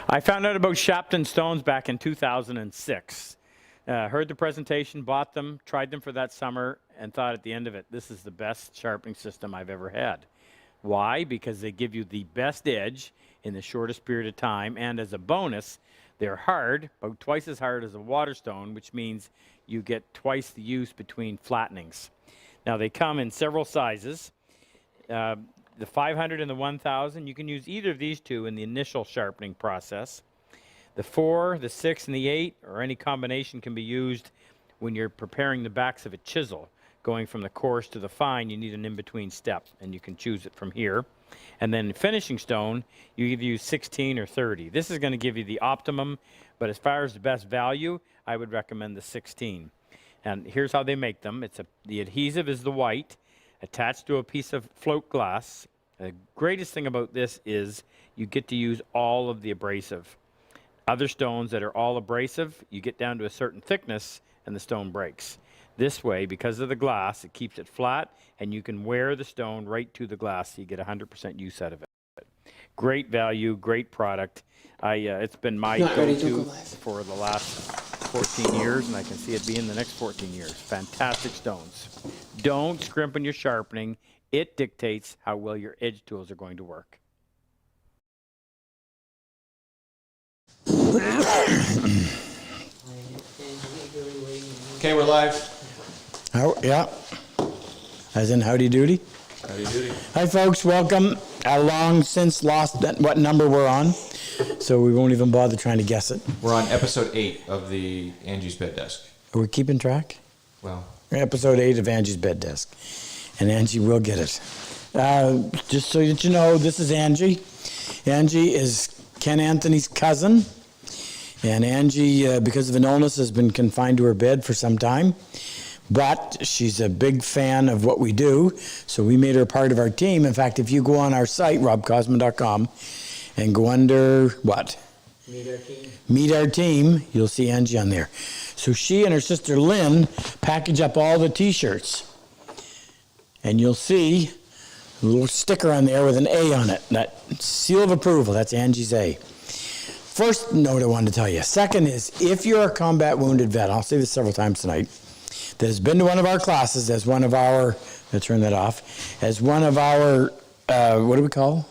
I found out about Shapton stones back in 2006. Heard the presentation, bought them, tried them for that summer, and thought at the end of it, this is the best sharpening system I've ever had. Why? Because they give you the best edge in the shortest period of time, and as a bonus, they're hard, about twice as hard as a water stone, which means you get twice the use between flattenings. Now, they come in several sizes. The 500 and the 1000, you can use either of these two in the initial sharpening process. The 4, the 6, and the 8, or any combination, can be used when you're preparing the backs of a chisel. Going from the coarse to the fine, you need an in-between step, and you can choose it from here. And then finishing stone, you either use 16 or 30. This is going to give you the optimum, but as far as the best value, I would recommend the 16. And here's how they make them. The adhesive is the white, attached to a piece of float glass. The greatest thing about this is you get to use all of the abrasive. Other stones that are all abrasive, you get down to a certain thickness and the stone breaks. This way, because of the glass, it keeps it flat, and you can wear the stone right to the glass, so you get 100% use out of it. Great value, great product. It's been my go-to for the last 14 years, and I can see it being the next 14 years. Fantastic stones. Don't scrimp on your sharpening. It dictates how well your edge tools are going to work. Okay, we're live. Oh, yeah. As in howdy doody? Howdy doody. Hi, folks. Welcome. I long since lost what number we're on, so we won't even bother trying to guess it. We're on episode 8 of the Angie's Bed Desk. Are we keeping track? Well, Episode 8 of Angie's Bed Desk. And Angie will get it. Just so that you know, this is Angie. Angie is Ken Anthony's cousin. And Angie, because of an illness, has been confined to her bed for some time. But she's a big fan of what we do, so we made her part of our team. In fact, if you go on our site, RobCosman.com, and go under what? Meet our team. Meet our team, you'll see Angie on there. So she and her sister Lynn package up all the t-shirts. And you'll see a little sticker on there with an A on it. That seal of approval, that's Angie's A. First note I wanted to tell you. Second is, if you're a combat wounded vet, I'll say this several times tonight, that has been to one of our classes as one of our, I'll turn that off, as one of our, what do we call?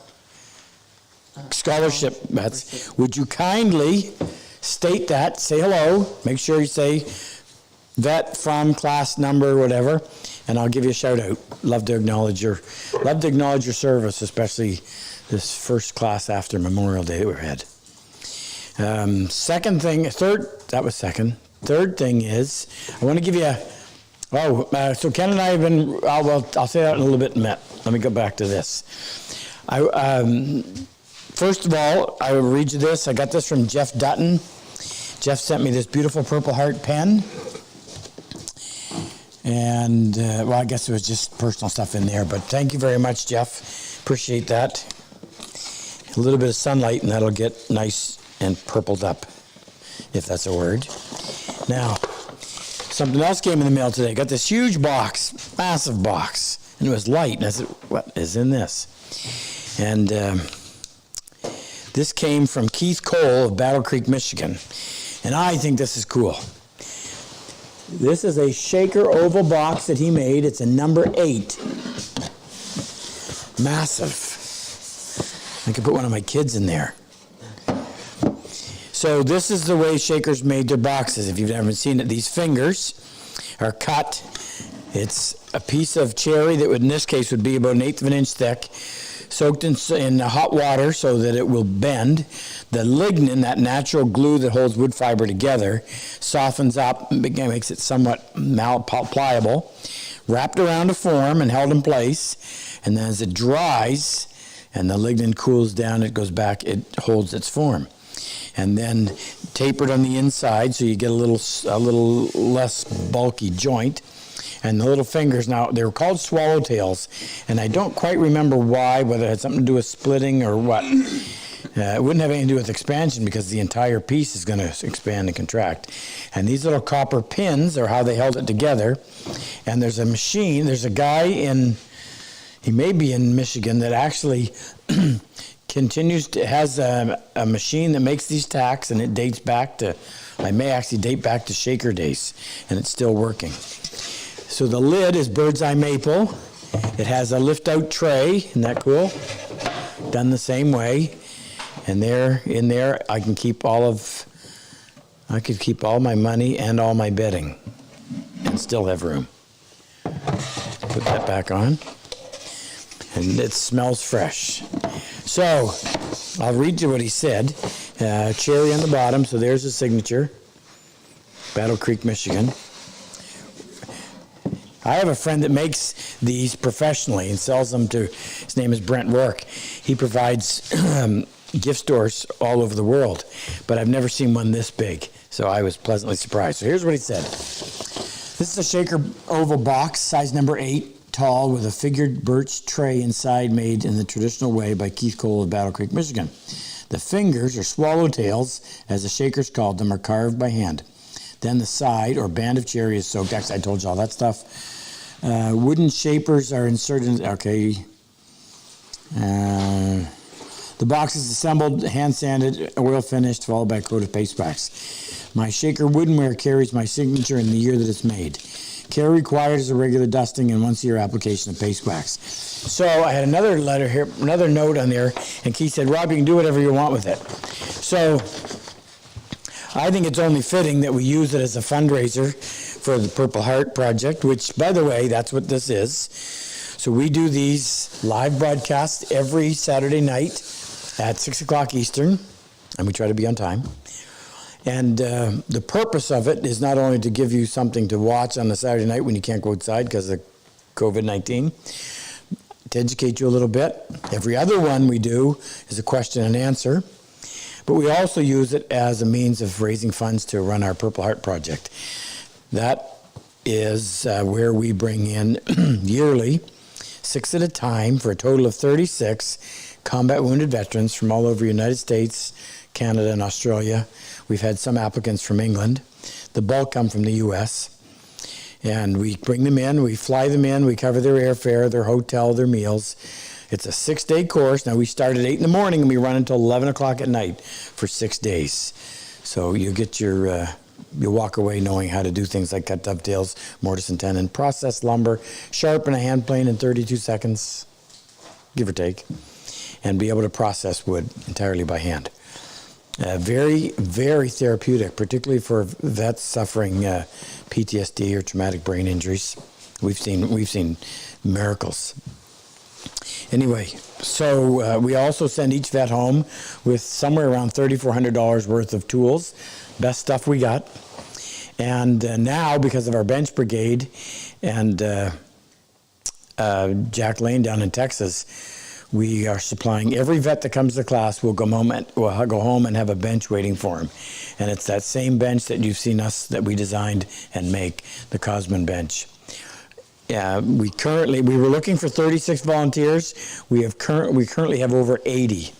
Scholarship vets. Would you kindly state that, say hello, make sure you say vet from class number, whatever, and I'll give you a shout out. Love to acknowledge your service, especially this first class after Memorial Day that we had. Third thing is, I want to give you so Ken and I have been, I'll say that in a little bit in a minute. Let me go back to this. First of all, I will read you this. I got this from Jeff Dutton. Jeff sent me this beautiful Purple Heart pen. And, I guess it was just personal stuff in there, but thank you very much, Jeff. Appreciate that. A little bit of sunlight, and that'll get nice and purpled up, if that's a word. Now, something else came in the mail today. Got this huge box, massive box, and it was light. And I said, what is in this? And this came from Keith Cole of Battle Creek, Michigan. And I think this is cool. This is a shaker oval box that he made. It's a number 8. Massive. I could put one of my kids in there. So this is the way shakers made their boxes. If you've never seen it, these fingers are cut. It's a piece of cherry that would, in this case, would be about 1/8 of an inch thick, soaked in hot water so that it will bend. The lignin, that natural glue that holds wood fiber together, softens up, makes it somewhat pliable, wrapped around a form and held in place. And then as it dries and the lignin cools down, it goes back, it holds its form. And then tapered on the inside so you get a little less bulky joint. And the little fingers, now they were called swallowtails, and I don't quite remember why, whether it had something to do with splitting or what. It wouldn't have anything to do with expansion because the entire piece is going to expand and contract. And these little copper pins are how they held it together. And there's a machine, there's a guy he may be in Michigan, that actually continues to, has a machine that makes these tacks, and it dates back to, I may actually date back to shaker days, and it's still working. So the lid is bird's eye maple. It has a lift out tray, isn't that cool? Done the same way. And there, in there, I could keep all my money and all my bedding and still have room. Put that back on. And it smells fresh. So, I'll read you what he said. Cherry on the bottom, so there's his signature. Battle Creek, Michigan. I have a friend that makes these professionally and sells them to, his name is Brent Rourke. He provides gift stores all over the world, but I've never seen one this big, so I was pleasantly surprised. So here's what he said. This is a shaker oval box, size number 8, tall, with a figured birch tray inside, made in the traditional way by Keith Cole of Battle Creek, Michigan. The fingers, or swallowtails, as the shakers called them, are carved by hand. Then the side, or band of cherry, is soaked. Actually, I told you all that stuff. Wooden shapers are inserted. Okay. The box is assembled, hand sanded, oil finished, followed by a coat of paste wax. My shaker woodenware carries my signature in the year that it's made. Care required is a regular dusting and once-a-year application of paste wax. So I had another letter here, another note on there, and Keith said, Rob, you can do whatever you want with it. So I think it's only fitting that we use it as a fundraiser for the Purple Heart Project, which, by the way, that's what this is. So we do these live broadcasts every Saturday night at 6 o'clock Eastern, and we try to be on time. And the purpose of it is not only to give you something to watch on a Saturday night when you can't go outside because of COVID-19, to educate you a little bit. Every other one we do is a question and answer. But we also use it as a means of raising funds to run our Purple Heart Project. That is where we bring in yearly, 6 at a time, for a total of 36 combat wounded veterans from all over the United States, Canada, and Australia. We've had some applicants from England. The bulk come from the U.S. And we bring them in, we fly them in, we cover their airfare, their hotel, their meals. It's a 6-day course. Now, we start at 8 in the morning and we run until 11 o'clock at night for 6 days. So you get your, you walk away knowing how to do things like cut dovetails, mortise and tenon, process lumber, sharpen a hand plane in 32 seconds, give or take, and be able to process wood entirely by hand. Very, very therapeutic, particularly for vets suffering PTSD or traumatic brain injuries. We've seen miracles. Anyway, so we also send each vet home with somewhere around $3,400 worth of tools, best stuff we got. And now, because of our bench brigade and Jack Lane down in Texas, we are supplying every vet that comes to class will go home and have a bench waiting for him. And it's that same bench that you've seen us, that we designed and make, the Cosman bench. We were looking for 36 volunteers. We currently have over 80.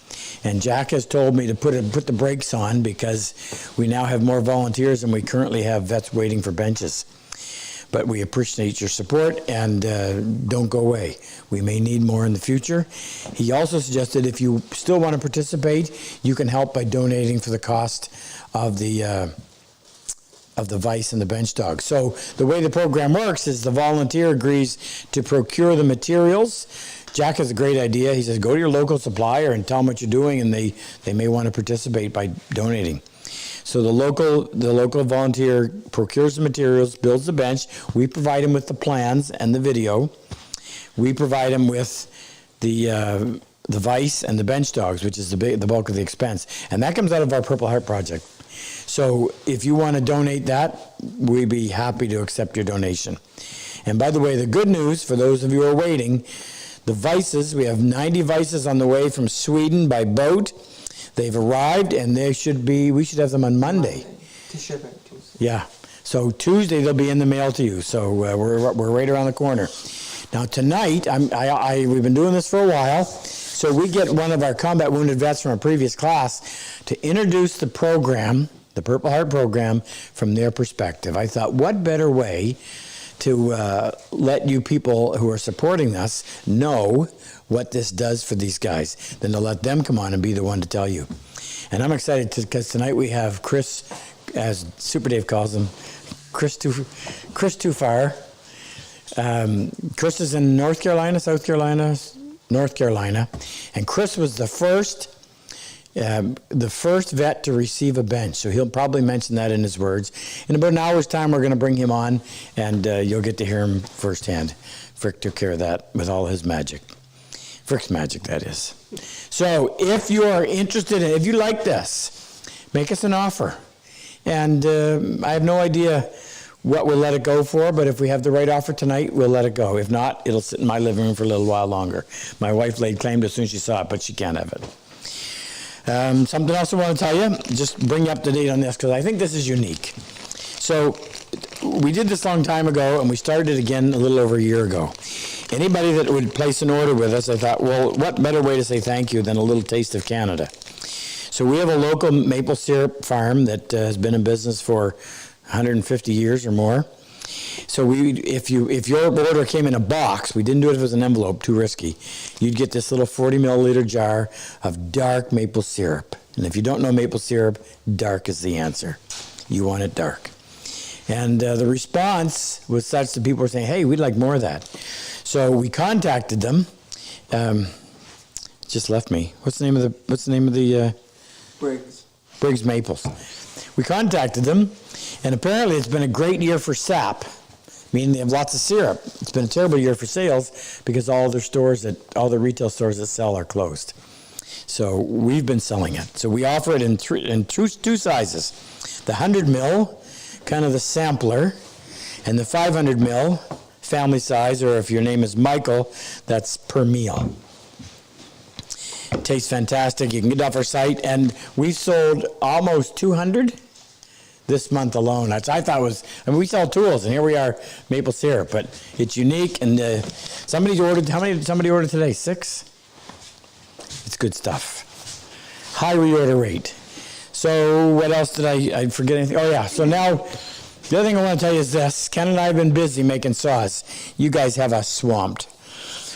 And Jack has told me to put the brakes on because we now have more volunteers than we currently have vets waiting for benches. But we appreciate your support, and don't go away. We may need more in the future. He also suggested if you still want to participate, you can help by donating for the cost of the vise and the bench dog. So the way the program works is the volunteer agrees to procure the materials. Jack has a great idea. He says, go to your local supplier and tell them what you're doing, and they may want to participate by donating. So the local volunteer procures the materials, builds the bench. We provide him with the plans and the video. We provide him with the vise and the bench dogs, which is the bulk of the expense. And that comes out of our Purple Heart Project. So if you want to donate that, we'd be happy to accept your donation. And by the way, the good news for those of you who are waiting, the vices, we have 90 vices on the way from Sweden by boat. They've arrived, and we should have them on Monday. To ship it Tuesday. Yeah. So Tuesday they'll be in the mail to you. So we're right around the corner. Now tonight, we've been doing this for a while. So we get one of our combat wounded vets from a previous class to introduce the program, the Purple Heart program, from their perspective. I thought, what better way to let you people who are supporting us know what this does for these guys than to let them come on and be the one to tell you. And I'm excited because tonight we have Chris, as Super Dave calls him, Chris Too Far. Chris is in North Carolina, South Carolina, North Carolina, and Chris was the first vet to receive a bench, so he'll probably mention that in his words. In about an hour's time, we're going to bring him on, and you'll get to hear him firsthand. Frick took care of that with all his magic. Frick's magic, that is. So if you are interested, if you like this, make us an offer. And I have no idea what we'll let it go for, but if we have the right offer tonight, we'll let it go. If not, it'll sit in my living room for a little while longer. My wife laid claim to it as soon as she saw it, but she can't have it. Something else I want to tell you, just bring you up to date on this, because I think this is unique. So we did this a long time ago, and we started it again a little over a year ago. Anybody that would place an order with us, I thought, well, what better way to say thank you than a little taste of Canada? So we have a local maple syrup farm that has been in business for 150 years or more. So if your order came in a box, we didn't do it if it was an envelope, too risky, you'd get this little 40 milliliter jar of dark maple syrup. And if you don't know maple syrup, dark is the answer. You want it dark. And the response was such that people were saying, hey, we'd like more of that. So we contacted them. Just left me. What's the name of the Briggs Maples. We contacted them, and apparently it's been a great year for sap, meaning they have lots of syrup. It's been a terrible year for sales because all the retail stores that sell are closed. So we've been selling it. So we offer it in two sizes: the 100 ml, kind of the sampler, and the 500 ml, family size, or if your name is Michael, that's per meal. It tastes fantastic. You can get it off our site, and we've sold almost 200 this month alone. I thought we sell tools, and here we are, maple syrup, but it's unique. And somebody ordered today? 6? It's good stuff. High reorder rate. So what else did I forget anything? Oh yeah. So now the other thing I want to tell you is this: Ken and I have been busy making saws. You guys have us swamped.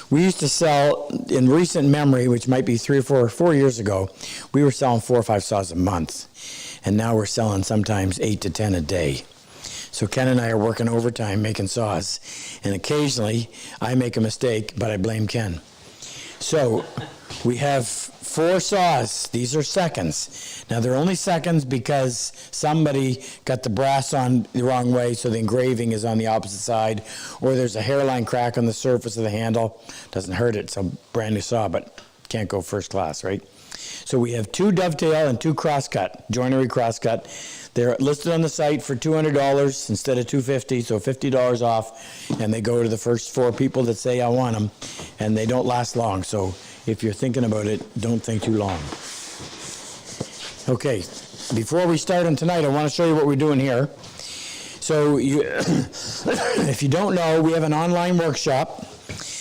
We used to sell, in recent memory, which might be 3 or 4 years ago, we were selling 4 or 5 saws a month. And now we're selling sometimes 8 to 10 a day. So Ken and I are working overtime making saws. And occasionally, I make a mistake, but I blame Ken. So we have 4 saws. These are seconds. Now, they're only seconds because somebody got the brass on the wrong way, so the engraving is on the opposite side, or there's a hairline crack on the surface of the handle. Doesn't hurt it. It's a brand new saw, but can't go first class, right? So we have 2 dovetail and 2 crosscut, joinery crosscut. They're listed on the site for $200 instead of $250, so $50 off, and they go to the first 4 people that say, I want them, and they don't last long. So if you're thinking about it, don't think too long. Okay, before we start on tonight, I want to show you what we're doing here. So if you don't know, we have an online workshop.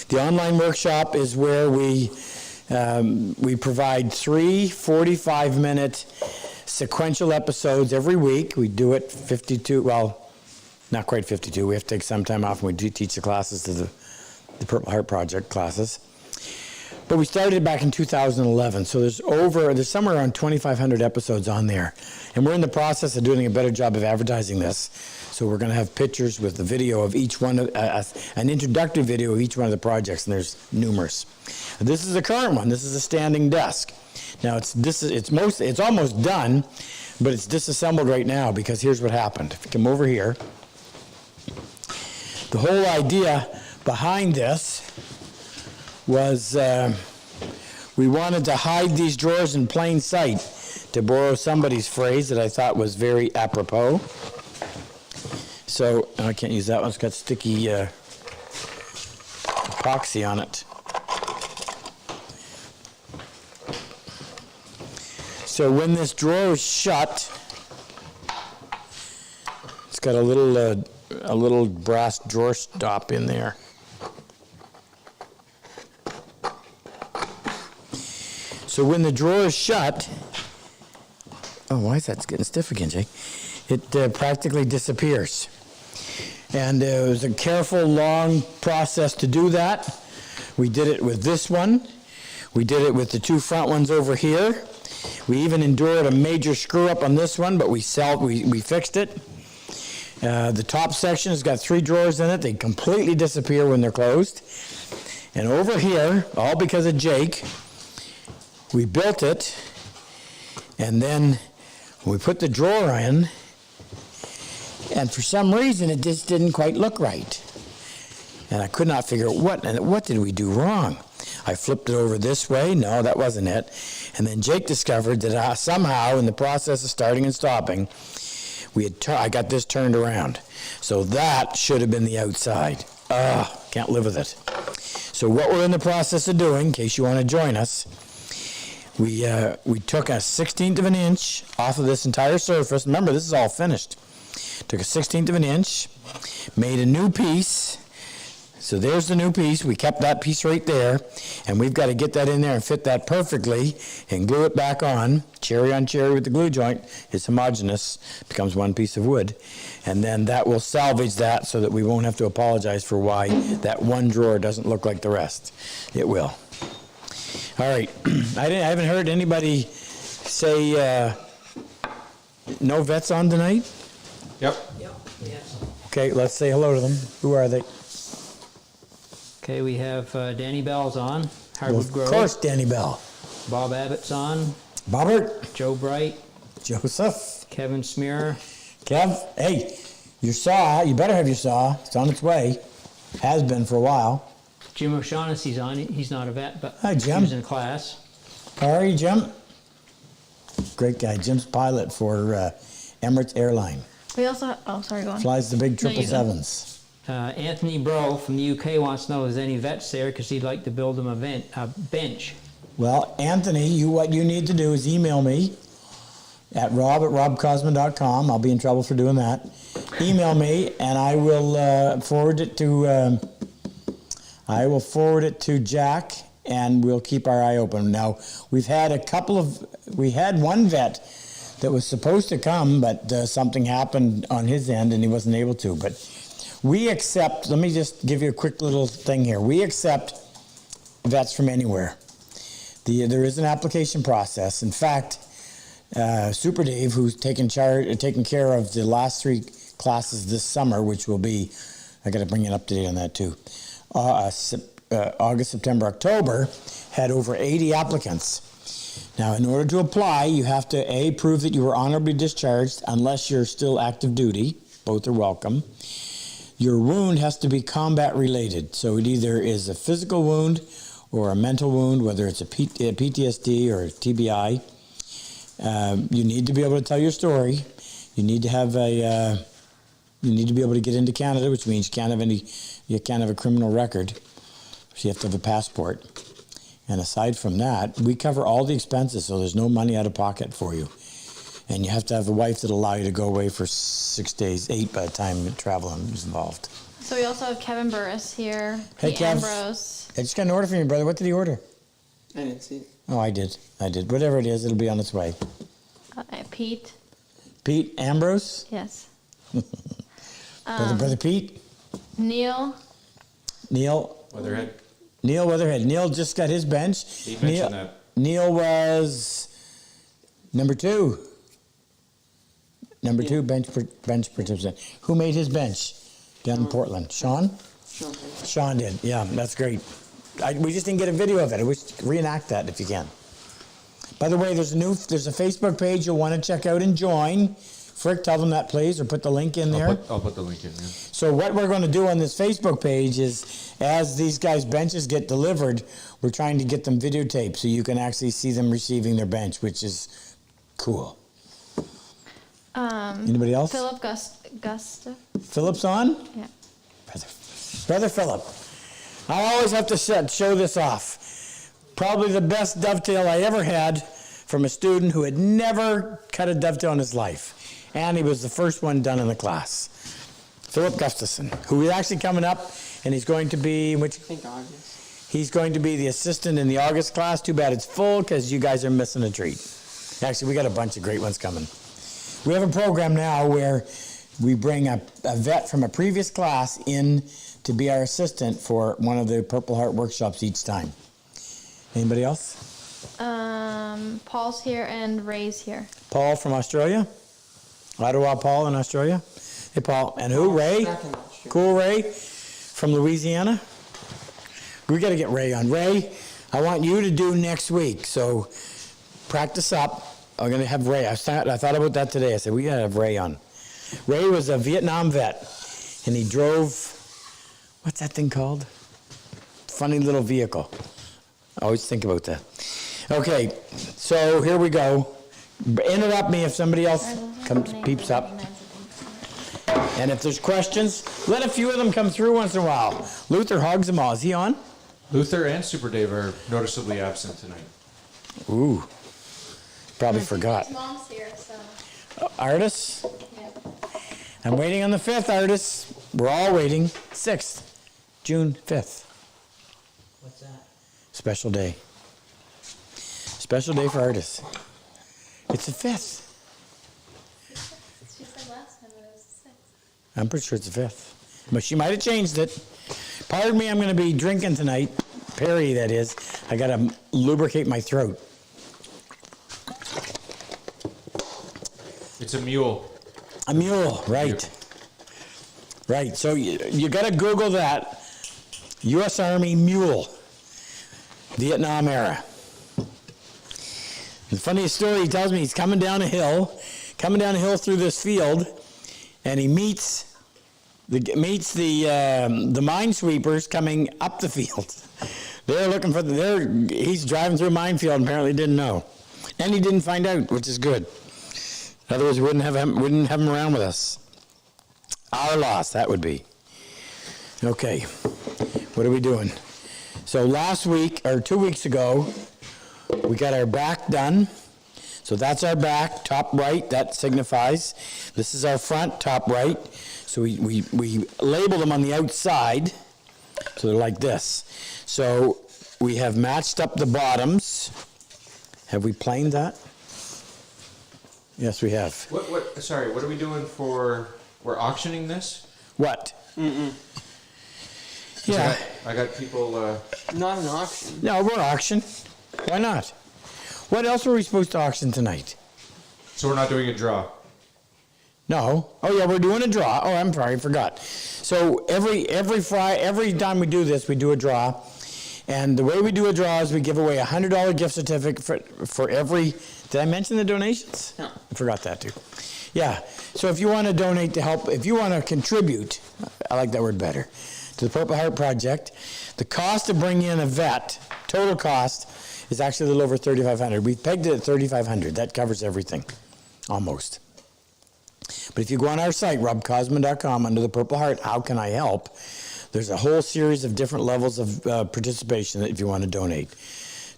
The online workshop is where we provide 3 45-minute sequential episodes every week. We do it 52, well, not quite 52. We have to take some time off, and we do teach the classes to the Purple Heart Project classes. But we started back in 2011, so there's somewhere around 2,500 episodes on there. And we're in the process of doing a better job of advertising this. So we're going to have pictures with the video of each one, an introductory video of each one of the projects, and there's numerous. This is the current one. This is a standing desk. Now it's almost done, but it's disassembled right now because here's what happened. If you come over here, the whole idea behind this was we wanted to hide these drawers in plain sight, to borrow somebody's phrase that I thought was very apropos. So, I can't use that one, it's got sticky epoxy on it. So when this drawer is shut, it's got a little brass drawer stop in there. So when the drawer is shut, oh, why is that getting stiff again, Jay? It practically disappears. And it was a careful, long process to do that. We did it with this one. We did it with the two front ones over here. We even endured a major screw up on this one, but we fixed it. The top section has got 3 drawers in it. They completely disappear when they're closed. And over here, all because of Jake, we built it, and then we put the drawer in, and for some reason it just didn't quite look right. And I could not figure out what did we do wrong. I flipped it over this way. No, that wasn't it. And then Jake discovered that somehow, in the process of starting and stopping, I got this turned around. So that should have been the outside. Can't live with it. So what we're in the process of doing, in case you want to join us, we took a 1/16 of an inch off of this entire surface. Remember, this is all finished. Took a 1/16 of an inch, made a new piece. So there's the new piece. We kept that piece right there, and we've got to get that in there and fit that perfectly and glue it back on cherry with the glue joint. It's homogeneous, becomes one piece of wood, and then that will salvage that so that we won't have to apologize for why that one drawer doesn't look like the rest. It will. All right. I haven't heard anybody say no vets on tonight. Yep. Okay, let's say hello to them. Who are they? Okay, we have Danny Bell's on, Well, Hardwood Grove. of course, Danny Bell. Bob Abbott's on, Bobbert. Joe Bright, Joseph. Kevin Smear, Kev, hey, your saw, you better have your saw. It's on its way. Has been for a while. Jim O'Shaughnessy's on. He's not a vet, but Hi, Jim. he was in class. How are you, Jim? Great guy. Jim's pilot for Emirates Airline. We also sorry, go on. Flies the big No, you go. 777s. Anthony Bro from the UK wants to know if there's any vets there because he'd like to build him a bench. Well, Anthony, what you need to do is email me at rob@robcosman.com. I'll be in trouble for doing that. Email me, and I will forward it to Jack, and we'll keep our eye open. Now, we had one vet that was supposed to come, but something happened on his end, and he wasn't able to. But we accept, let me just give you a quick little thing here. We accept vets from anywhere. There is an application process. In fact, Super Dave, who's taking care of the last 3 classes this summer, which will be, I got to bring an update on that too, August, September, October, had over 80 applicants. Now, in order to apply, you have to, prove that you were honorably discharged unless you're still active duty. Both are welcome. Your wound has to be combat related. So it either is a physical wound or a mental wound, whether it's a PTSD or a TBI. You need to be able to tell your story. You need to have you need to be able to get into Canada, which means you can't have a criminal record. So you have to have a passport. And aside from that, we cover all the expenses, so there's no money out of pocket for you. And you have to have a wife that'll allow you to go away for 6 days, 8 by the time travel is involved. So we also have Kevin Burris here. Hey, Pete Kev. Ambrose. I just got an order from you, brother. What did he order? I didn't see it. Oh, I did. Whatever it is, it'll be on its way. Pete. Pete Ambrose? Yes. Brother Pete? Neil. Weatherhead. Neil Weatherhead. Neil just got his bench. He mentioned that. Neil was number 2. Number 2 bench participant. Who made his bench down in Portland? Sean? Sean did. Yeah, that's great. We just didn't get a video of it. I wish reenact that if you can. By the way, there's a Facebook page you'll want to check out and join. Frick, tell them that, please, or put the link in there. I'll put the link in. Yeah. So what we're going to do on this Facebook page is, as these guys' benches get delivered, we're trying to get them videotaped so you can actually see them receiving their bench, which is cool. Anybody else? Philip Gusta. Philip's on? Yeah. Brother Philip. I always have to show this off. Probably the best dovetail I ever had from a student who had never cut a dovetail in his life. And he was the first one done in the class. Philip Gustafson, who is actually coming up, and he's going to be, I think August. he's going to be the assistant in the August class. Too bad it's full because you guys are missing a treat. Actually, we got a bunch of great ones coming. We have a program now where we bring a vet from a previous class in to be our assistant for one of the Purple Heart workshops each time. Anybody else? Paul's here and Ray's here. Paul from Australia? Ottawa Paul in Australia? Hey, Paul. And who? Ray? Back in Australia. Cool Ray from Louisiana? We got to get Ray on. Ray, I want you to do next week. So practice up. I'm going to have Ray. I thought about that today. I said, we got to have Ray on. Ray was a Vietnam vet, and he drove, what's that thing called? Funny little vehicle. I always think about that. Okay, so here we go. Interrupt me if somebody else peeps up. And if there's questions, let a few of them come through once in a while. Luther hogs them all. Is he on? Luther and Super Dave are noticeably absent tonight. Ooh, probably forgot. Mom's here, so. Artists? Yeah. I'm waiting on the 5th, artists. We're all waiting. 6th, June 5th. What's that? Special day. Special day for artists. It's the 5th. She said last time it was 6. I'm pretty sure it's the 5th. But she might have changed it. Pardon me, I'm going to be drinking tonight. Perry, that is. I got to lubricate my throat. It's a mule. A mule, right. Right, so you got to Google that. U.S. Army mule. Vietnam era. The funniest story he tells me, he's coming down a hill through this field, and he meets the minesweepers coming up the field. They're looking for he's driving through a minefield and apparently didn't know. And he didn't find out, which is good. Otherwise, we wouldn't have him around with us. Our loss, that would be. Okay, what are we doing? So last week, or 2 weeks ago, we got our back done. So that's our back, top right, that signifies. This is our front, top right. So we label them on the outside, so they're like this. So we have matched up the bottoms. Have we planed that? Yes, we have. Sorry, what are we doing we're auctioning this? What? Yeah. I got people, Not an auction. No, we're auction. Why not? What else were we supposed to auction tonight? so we're not doing a draw. No. Oh yeah, we're doing a draw. Oh, I'm sorry, I forgot. So every time we do this, we do a draw. And the way we do a draw is we give away a $100 gift certificate for every, did I mention the donations? No. I forgot that too. Yeah, so if you want to donate to help, if you want to contribute, I like that word better, to the Purple Heart Project, the cost to bring in a vet, total cost, is actually a little over $3,500. We've pegged it at $3,500. That covers everything, almost. But if you go on our site, RobCosman.com, under the Purple Heart, how can I help? There's a whole series of different levels of participation if you want to donate.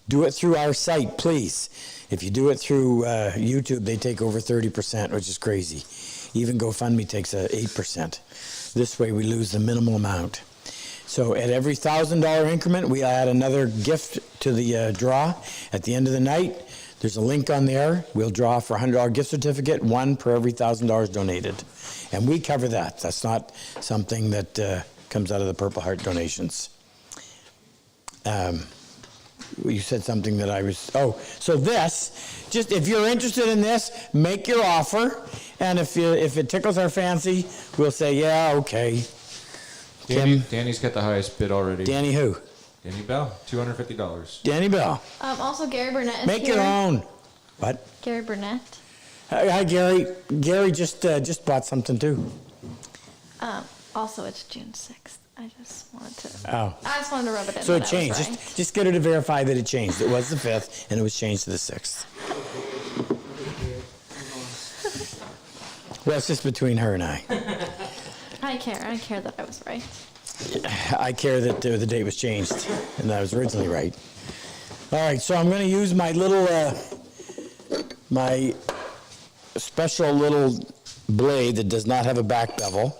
Do it through our site, please. If you do it through YouTube, they take over 30%, which is crazy. Even GoFundMe takes 8%. This way, we lose the minimal amount. So at every $1,000 increment, we add another gift to the draw. At the end of the night, there's a link on there. We'll draw for a $100 gift certificate, one per every $1,000 donated. And we cover that. That's not something that comes out of the Purple Heart donations. You said something that I was, so this, just if you're interested in this, make your offer. And if it tickles our fancy, we'll say, yeah, okay. Danny's got the highest bid already. Danny who? Danny Bell, $250. Danny Bell. Also, Gary Burnett is Make here. your own. What? Gary Burnett. Hi, Gary. Gary just bought something too. Also, it's June 6th. I just wanted to. Oh. I just wanted to rub it in. So it that I was changed. right. Just get her to verify that it changed. It was the 5th, and it was changed to the 6th. Well, it's just between her and I. I care. I care that I was right. I care that the date was changed, and that I was originally right. All right, so I'm going to use my little, my special little blade that does not have a back bevel.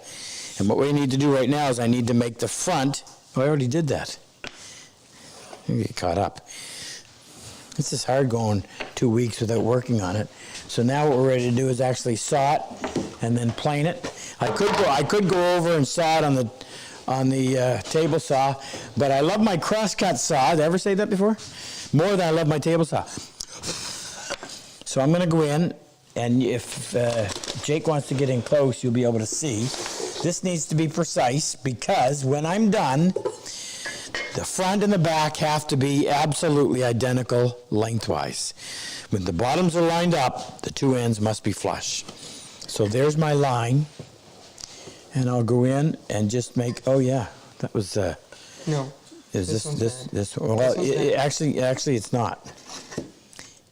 And what we need to do right now is I need to make the front. Oh, I already did that. I'm gonna get caught up. This is hard going 2 weeks without working on it. So now what we're ready to do is actually saw it and then plane it. I could go over and saw it on the table saw, but I love my crosscut saw. Did I ever say that before? More than I love my table saw. So I'm going to go in, and if Jake wants to get in close, you'll be able to see. This needs to be precise because when I'm done, the front and the back have to be absolutely identical lengthwise. When the bottoms are lined up, the two ends must be flush. So there's my line, and I'll go in and just make, oh yeah, that was, No. is This one's bad. this, well, This one's bad. actually it's not.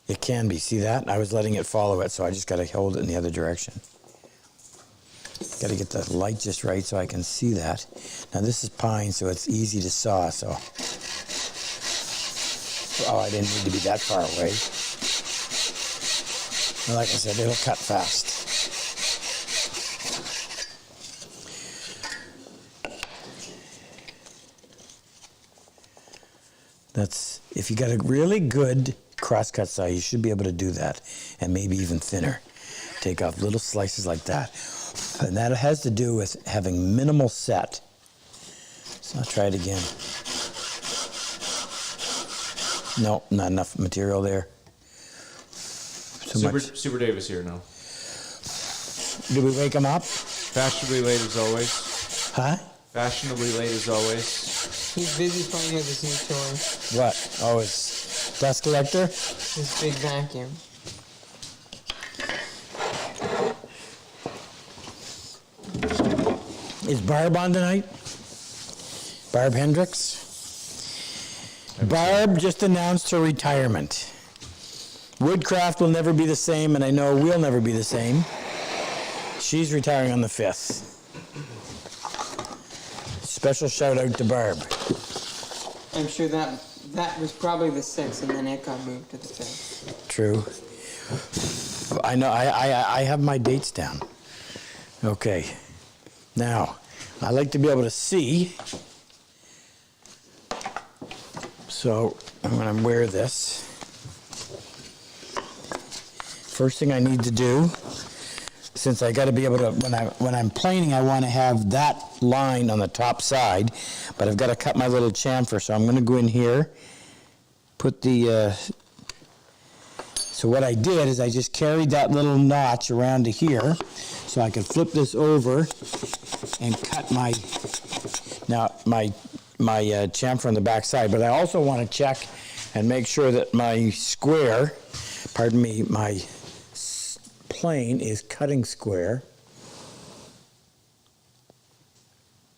It can be, see that? I was letting it follow it, so I just gotta hold it in the other direction. Gotta get the light just right so I can see that. Now this is pine, so it's easy to saw, so. Oh, I didn't need to be that far away. Like I said, it'll cut fast. That's, if you got a really good crosscut saw, you should be able to do that, and maybe even thinner. Take off little slices like that. And that has to do with having minimal set. So I'll try it again. No, not enough material there. Too much. Super Dave is here now. Did we wake him up? Fashionably late as always. Huh? Fashionably late as always. He's busy playing with his new toy. What? Oh, it's dust collector? His big vacuum. Is Barb on tonight? Barb Hendricks? Barb just announced her retirement. Woodcraft will never be the same, and I know we'll never be the same. She's retiring on the 5th. Special shout out to Barb. I'm sure that was probably the 6th, and then it got moved to the 5th. True. I know, I have my dates down. Okay. Now, I like to be able to see. So, I'm going to wear this. First thing I need to do, since I got to be able to, when I'm planing, I want to have that line on the top side, but I've got to cut my little chamfer, so I'm going to go in here, put the, so what I did is I just carried that little notch around to here, so I could flip this over and cut my chamfer on the back side. But I also want to check and make sure that my square, pardon me, my plane is cutting square.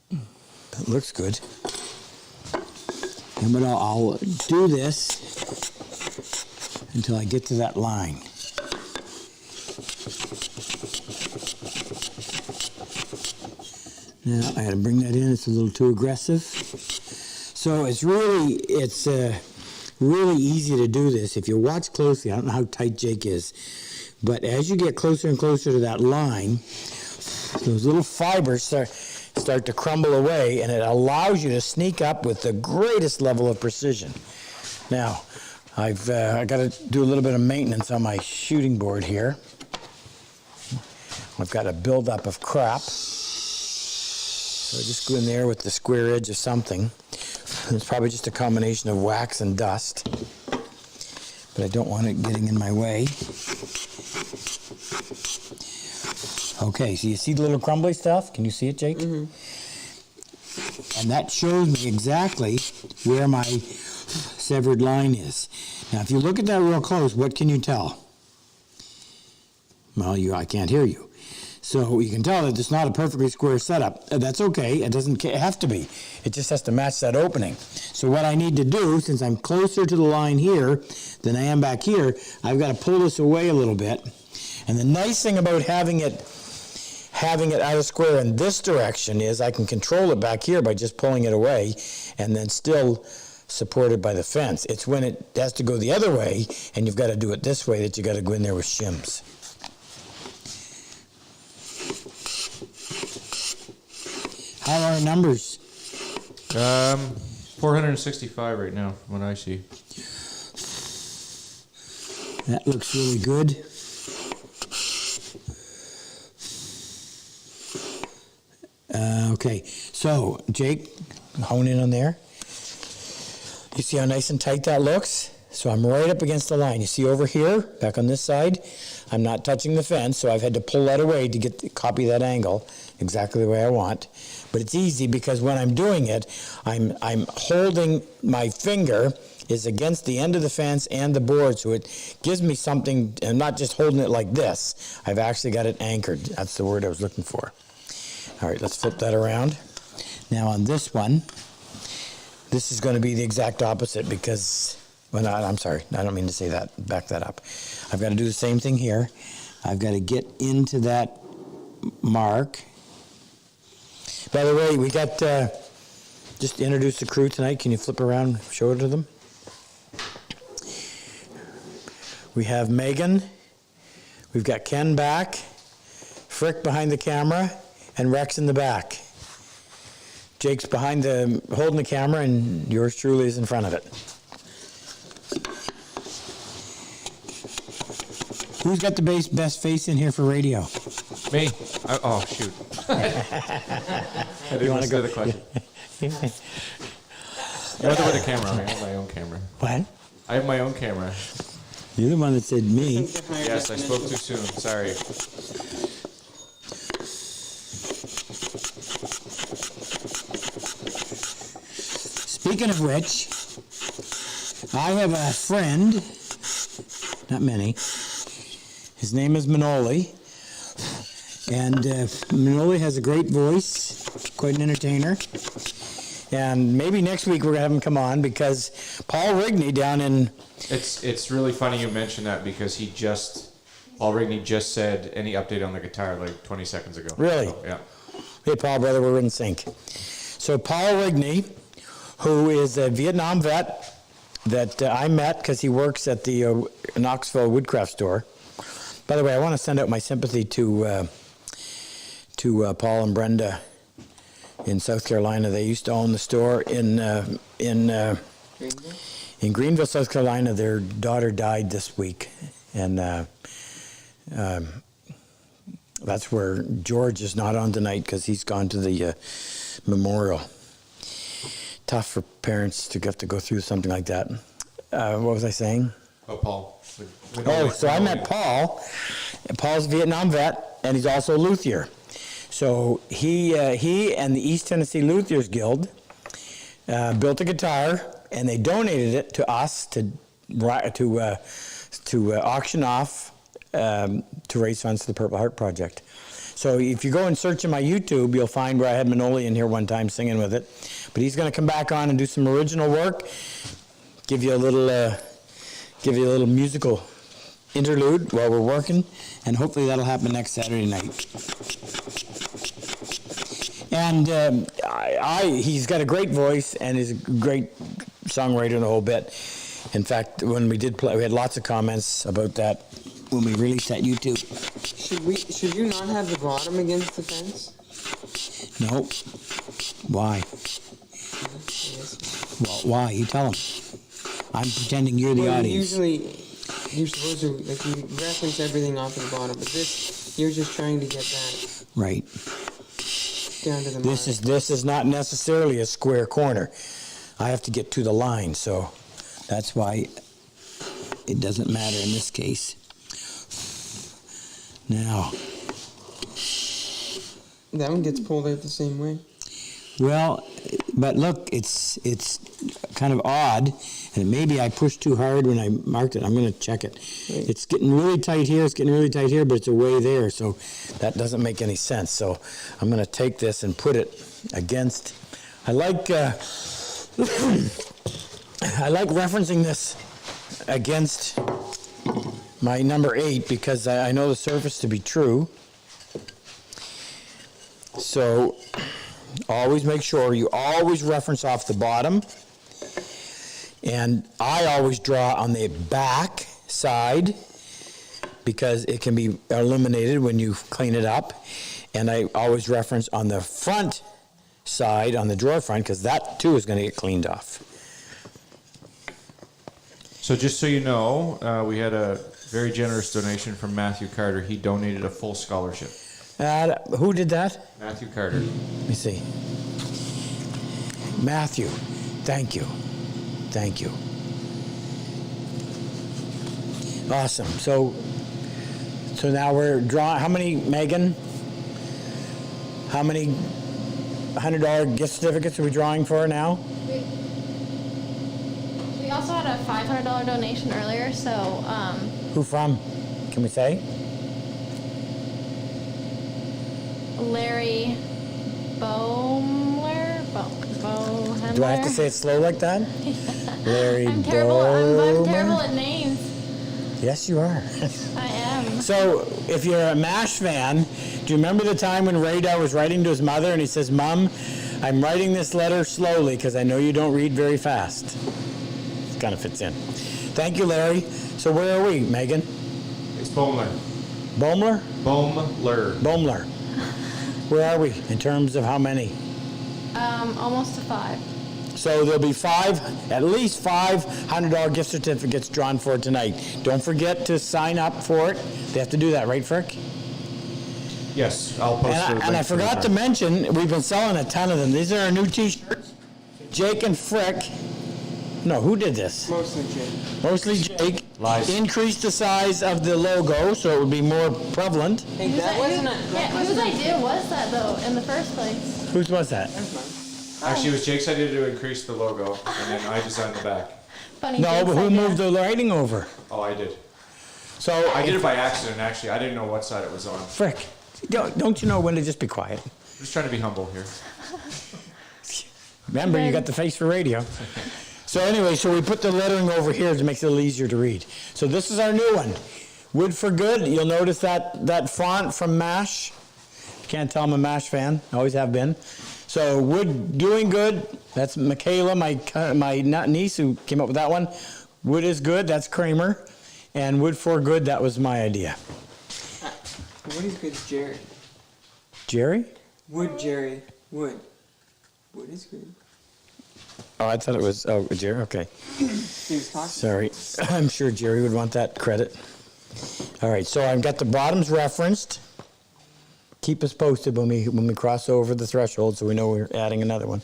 That looks good. And but I'll do this until I get to that line. Now I got to bring that in. It's a little too aggressive. So it's really easy to do this if you watch closely. I don't know how tight Jake is, but as you get closer and closer to that line, those little fibers start to crumble away, and it allows you to sneak up with the greatest level of precision. Now, I got to do a little bit of maintenance on my shooting board here. I've got a buildup of crap. So I just go in there with the square edge of something. It's probably just a combination of wax and dust, but I don't want it getting in my way. Okay, so you see the little crumbly stuff? Can you see it, Jake? Mm-hmm. And that shows me exactly where my severed line is. Now, if you look at that real close, what can you tell? Well, I can't hear you. So you can tell that it's not a perfectly square setup. That's okay. It doesn't have to be. It just has to match that opening. So what I need to do, since I'm closer to the line here than I am back here, I've got to pull this away a little bit. And the nice thing about having it out of square in this direction is I can control it back here by just pulling it away and then still supported by the fence. It's when it has to go the other way and you've got to do it this way that you got to go in there with shims. How are our numbers? 465 right now, from what I see. That looks really good. Okay, so Jake, hone in on there. You see how nice and tight that looks? So I'm right up against the line. You see over here, back on this side, I'm not touching the fence, so I've had to pull that away to copy that angle exactly the way I want. But it's easy because when I'm doing it, I'm holding my finger is against the end of the fence and the board, so it gives me something. I'm not just holding it like this. I've actually got it anchored. That's the word I was looking for. All right, let's flip that around. Now on this one, this is going to be the exact opposite because, well, no, I'm sorry, I don't mean to say that. Back that up. I've got to do the same thing here. I've got to get into that mark. By the way, we got, just to introduce the crew tonight. Can you flip around, show it to them? We have Megan. We've got Ken back, Frick behind the camera, and Rex in the back. Jake's behind holding the camera, and yours truly is in front of it. Who's got the best face in here for radio? Me? Oh, shoot. I didn't want to go the question. You have to put a camera on. I have my own camera. What? I have my own camera. You're the one that said me. Yes, I spoke too soon. Sorry. Speaking of which, I have a friend, not many, his name is Manoli, and Manoli has a great voice, quite an entertainer, and maybe next week we're going to have him come on because Paul Rigney down in... It's really funny you mentioned that because Paul Rigney just said any update on the guitar like 20 seconds ago. Really? So, yeah. Hey, Paul, brother, we're in sync. So Paul Rigney, who is a Vietnam vet that I met because he works at the Knoxville Woodcraft store. By the way, I want to send out my sympathy to Paul and Brenda in South Carolina. They used to own the store in Greenville, South Carolina. Their daughter died this week, and that's where George is not on tonight because he's gone to the memorial. Tough for parents to have to go through something like that. What was I saying? Oh, Paul. So I met Paul. Paul's a Vietnam vet, and he's also a luthier. So he and the East Tennessee Luthiers Guild built a guitar, and they donated it to us to auction off to raise funds for the Purple Heart Project. So if you go and search in my YouTube, you'll find where I had Manoli in here one time singing with it. But he's going to come back on and do some original work, give you a little musical interlude while we're working, and hopefully that'll happen next Saturday night. And he's got a great voice and is a great songwriter and the whole bit. In fact, when we did play, we had lots of comments about that when we released that YouTube. Should you not have the bottom against the fence? No. Why? Well, why? You tell him. I'm pretending you're the audience. Usually, you're supposed to you reference everything off of the bottom, but this you're just trying to get that Right. down to the This is not necessarily a square corner. I have to get to the line, so that's why it doesn't matter in this case. Now, that one gets pulled out the same way. well, but look, it's kind of odd, and maybe I pushed too hard when I marked it. I'm going to check it. Right. It's getting really tight here, it's getting really tight here, but it's away there, so that doesn't make any sense. So I'm going to take this and put it against. I like referencing this against my number 8 because I know the surface to be true. So always make sure you always reference off the bottom, and I always draw on the back side because it can be eliminated when you clean it up, and I always reference on the front side, on the drawer front, because that too is going to get cleaned off. So just so you know, we had a very generous donation from Matthew Carter. He donated a full scholarship. Who did that? Matthew Carter. Let me see. Matthew, thank you. Thank you. Awesome. So now we're drawing, how many, Megan? How many $100 gift certificates are we drawing for now? We also had a $500 donation earlier, so Who from? Can we say? Larry Bohmler? Bohmler? Do I have to say it slow like that? Larry I'm terrible. I'm Bowman? terrible at names. Yes, you are. I am. So, if you're a MASH fan, do you remember the time when Radar was writing to his mother and he says, Mom, I'm writing this letter slowly because I know you don't read very fast. It kind of fits in. Thank you, Larry. So where are we, Megan? It's Bohmler. Bohmler? Bohmler. Bohmler. Where are we in terms of how many? Almost to 5. So there'll be at least five $100 gift certificates drawn for tonight. Don't forget to sign up for it. They have to do that, right, Frick? Yes, I'll post the link And I for the forgot to time. mention, we've been selling a ton of them. These are our new t-shirts. Jake and Frick. No, who did this? Mostly Jake. Mostly Jake. Lies. Increased the size of the logo so it would be more prevalent. Hey, that wasn't a... Whose idea was that, though, in the first place? Whose was that? Actually, it was Jake's idea to increase the logo, and then I designed the back. Funny No, Jake's but who idea. moved the writing over? Oh, I did. So I did it by accident, actually. I didn't know what side it was on. I'm Frick, don't you know when to just be quiet? just trying to be humble here. Remember, you got the face for radio. So anyway, so we put the lettering over here to make it a little easier to read. So this is our new one. Wood for Good. You'll notice that font from MASH. Can't tell I'm a MASH fan. Always have been. So Wood Doing Good. That's Michaela, my niece, who came up with that one. Wood is Good. That's Kramer. And Wood for Good. That was my idea. What is good, Jerry? Jerry? Wood, Jerry. Wood. Wood is good. Oh, I thought it was. Oh, Jerry. Okay. He was talking. Sorry. I'm sure Jerry would want that credit. All right, so I've got the bottoms referenced. Keep us posted when we cross over the threshold so we know we're adding another one.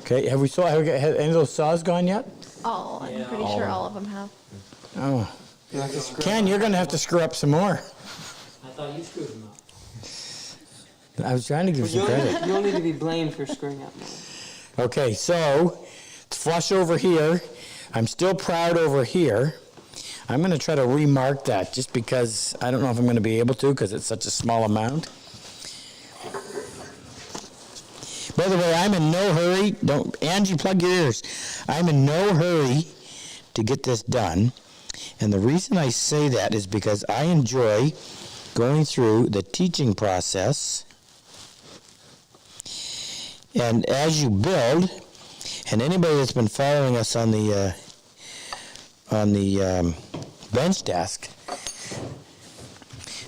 Okay, have any of those saws gone yet? All. I'm pretty sure all of them have. Oh. You have to screw Ken, you're going to have to screw up some more. I thought you screwed them up. I was trying to give you some credit. You'll need to be blamed for screwing up more. Okay, so it's flush over here. I'm still proud over here. I'm going to try to remark that just because I don't know if I'm going to be able to because it's such a small amount. By the way, I'm in no hurry. Angie, plug your ears. I'm in no hurry to get this done. And the reason I say that is because I enjoy going through the teaching process. And as you build, and anybody that's been following us on the bench desk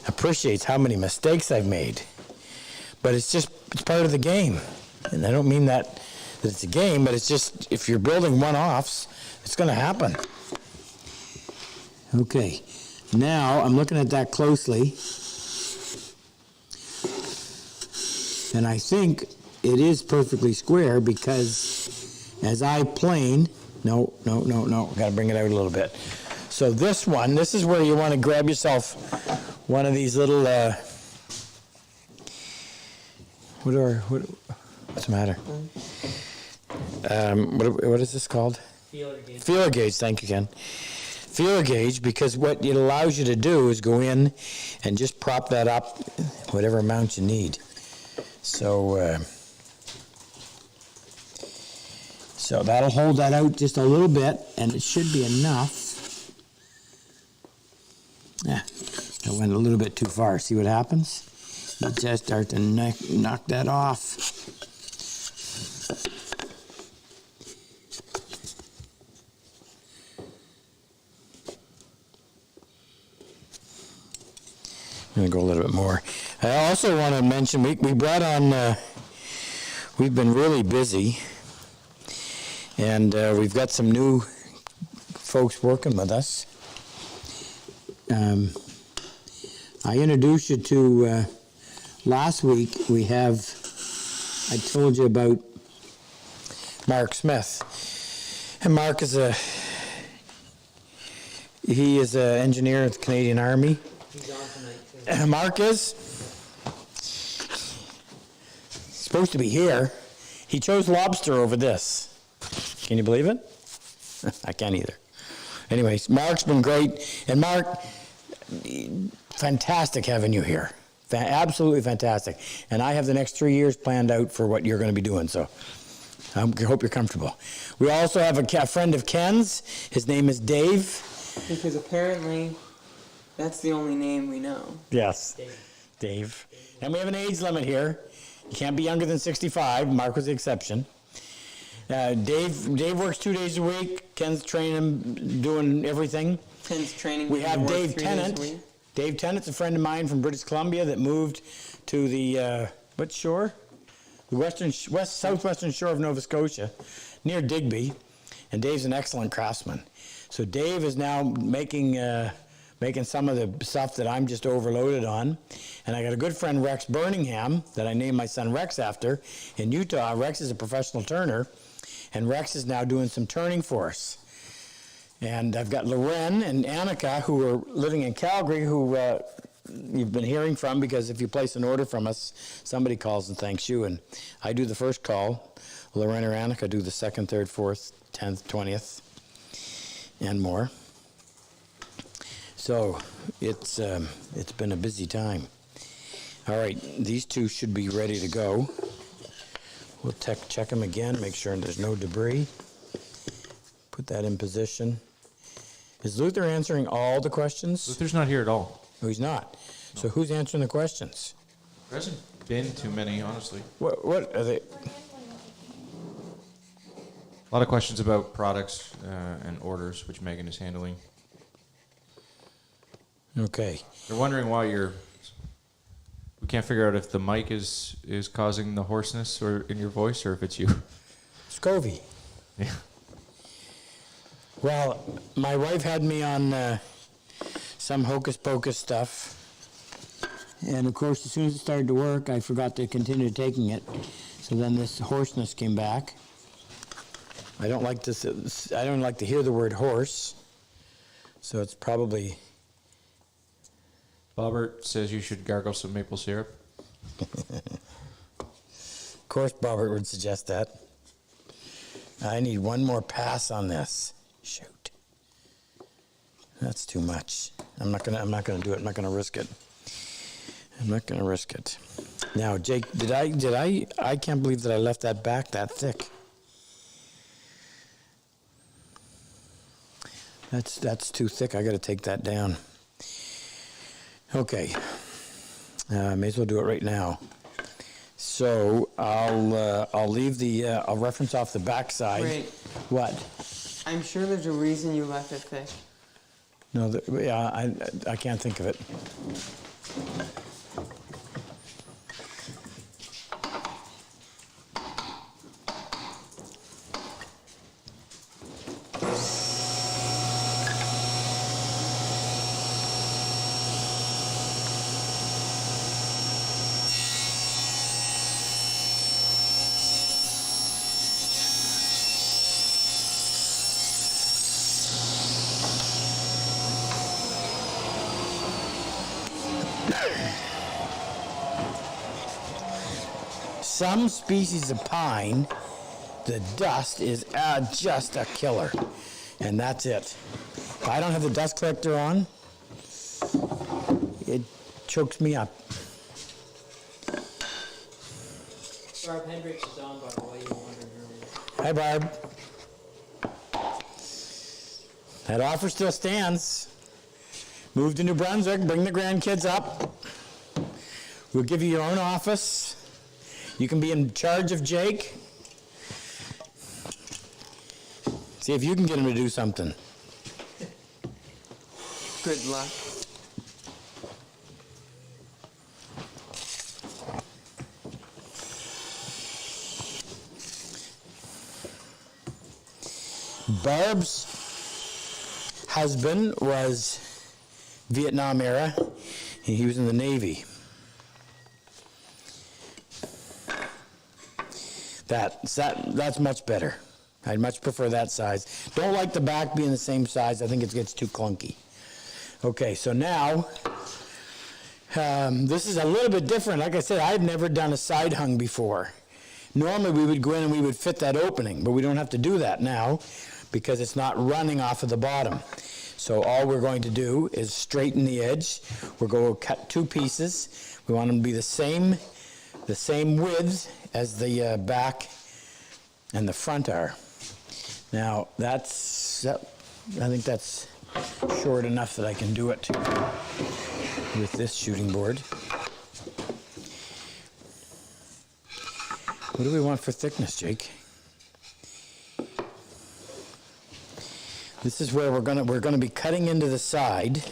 appreciates how many mistakes I've made. But it's part of the game. And I don't mean that it's a game, but it's just, if you're building one-offs, it's going to happen. Okay, now I'm looking at that closely. And I think it is perfectly square because as I plane, no, got to bring it out a little bit. So this is where you want to grab yourself one of these little, what's the matter? What is this called? Feeler gauge. Feeler gauge, thank you, Ken. Feeler gauge, because what it allows you to do is go in and just prop that up whatever amount you need. So that'll hold that out just a little bit, and it should be enough. Yeah, I went a little bit too far. See what happens? You just start to knock that off. I'm going to go a little bit more. I also want to mention, we brought on, we've been really busy, and we've got some new folks working with us. I introduced you to, last week, I told you about Mark Smith. And Mark is he is an engineer at the Canadian Army. He's on tonight, too. Mark is supposed to be here. He chose lobster over this. Can you believe it? I can't either. Anyways, Mark's been great. And Mark, fantastic having you here. Absolutely fantastic. And I have the next 3 years planned out for what you're going to be doing, so I hope you're comfortable. We also have a friend of Ken's. His name is Dave. Because apparently, that's the only name we know. Yes, Dave. And we have an age limit here. You can't be younger than 65. Mark was the exception. Dave works 2 days a week. Ken's training him, doing everything. Ken's training. We have work Dave 3 days a Tennant. week. Dave Tennant's a friend of mine from British Columbia that moved to the, what shore? The southwestern shore of Nova Scotia, near Digby. And Dave's an excellent craftsman. So Dave is now making some of the stuff that I'm just overloaded on. And I got a good friend, Rex Birmingham, that I named my son Rex after, in Utah. Rex is a professional turner, and Rex is now doing some turning for us. And I've got Loren and Annika, who are living in Calgary, who you've been hearing from, because if you place an order from us, somebody calls and thanks you. And I do the first call. Loren or Annika do the 2nd, 3rd, 4th, 10th, 20th, and more. So it's been a busy time. All right, these two should be ready to go. We'll check them again, make sure there's no debris. Put that in position. Is Luther answering all the questions? Luther's not here at all. No, he's not. So who's answering the questions? There hasn't been too many, honestly. What are they? A lot of questions about products and orders, which Megan is handling. Okay. They're wondering why we can't figure out if the mic is causing the hoarseness or in your voice, or if it's you. Scovey. Yeah. Well, my wife had me on some hocus pocus stuff. And of course, as soon as it started to work, I forgot to continue taking it. So then this hoarseness came back. I don't like to hear the word horse. So it's probably... Bobbert says you should gargle some maple syrup. Of course, Bobbert would suggest that. I need one more pass on this. Shoot. That's too much. I'm not gonna do it. I'm not gonna risk it. I'm not gonna risk it. Now, Jake, I can't believe that I left that back that thick. That's too thick. I gotta take that down. Okay. May as well do it right now. So I'll leave I'll reference off the backside. Wait. What? I'm sure there's a reason you left it thick. No, I can't think of it. Some species of pine, the dust is just a killer, and that's it. If I don't have the dust collector on, it chokes me up. Barb Hendricks is on, by the way, you were wondering earlier. Hi, Barb. That offer still stands. Move to New Brunswick, bring the grandkids up. We'll give you your own office. You can be in charge of Jake. See if you can get him to do something. Good luck. Barb's husband was Vietnam era. He was in the Navy. That's much better. I'd much prefer that size. Don't like the back being the same size. I think it gets too clunky. Okay, so now, this is a little bit different. Like I said, I've never done a side hung before. Normally we would go in and we would fit that opening, but we don't have to do that now because it's not running off of the bottom. So all we're going to do is straighten the edge. We're going to cut 2 pieces. We want them to be the same width as the back and the front are. Now I think that's short enough that I can do it with this shooting board. What do we want for thickness, Jake? This is where we're gonna be cutting into the side.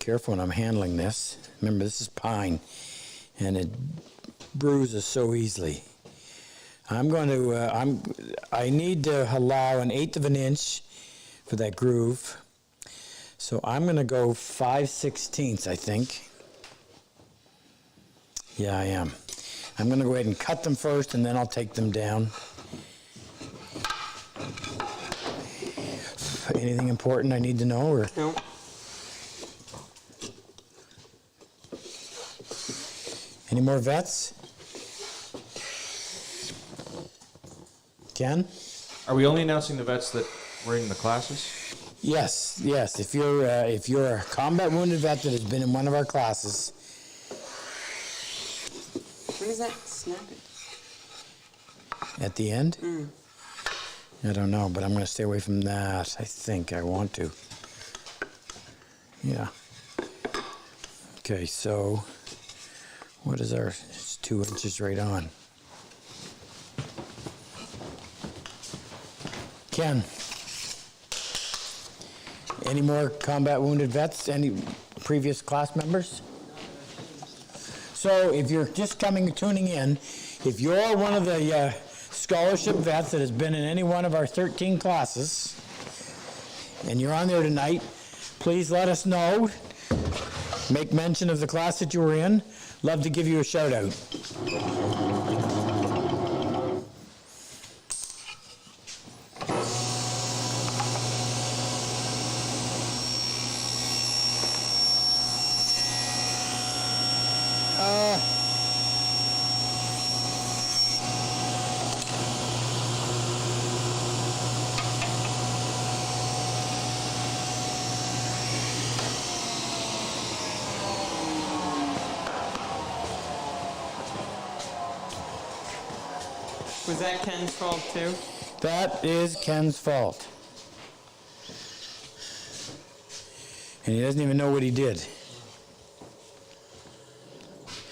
Careful when I'm handling this. Remember, this is pine, and it bruises so easily. I need to allow 1/8 of an inch for that groove. So I'm gonna go 5/16, I think. Yeah, I am. I'm gonna go ahead and cut them first, and then I'll take them down. Anything important I need to know, or? No. Any more vets? Ken? Are we only announcing the vets that were in the classes? Yes. If you're a combat wounded vet that has been in one of our classes, What is that? Snap it. at the end? I don't know, but I'm going to stay away from that. I think I want to. Yeah. Okay, so what is our? It's 2 inches right on. Ken, any more combat wounded vets? Any previous class members? So if you're just tuning in, if you're one of the scholarship vets that has been in any one of our 13 classes, and you're on there tonight, please let us know. Make mention of the class that you were in. Love to give you a shout out. Was that Ken's fault too? That is Ken's fault. And he doesn't even know what he did.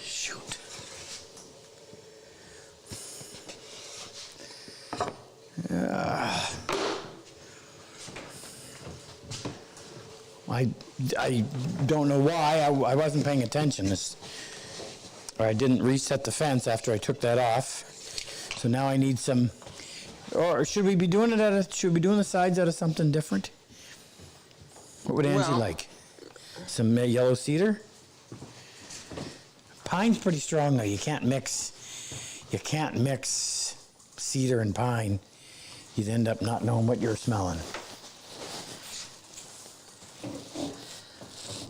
Shoot. I don't know why. I wasn't paying attention. Or I didn't reset the fence after I took that off. So now I need some, or should we be doing it should we be doing the sides out of something different? What would Angie Well- like? Some yellow cedar? Pine's pretty strong though. You can't mix cedar and pine. You'd end up not knowing what you're smelling.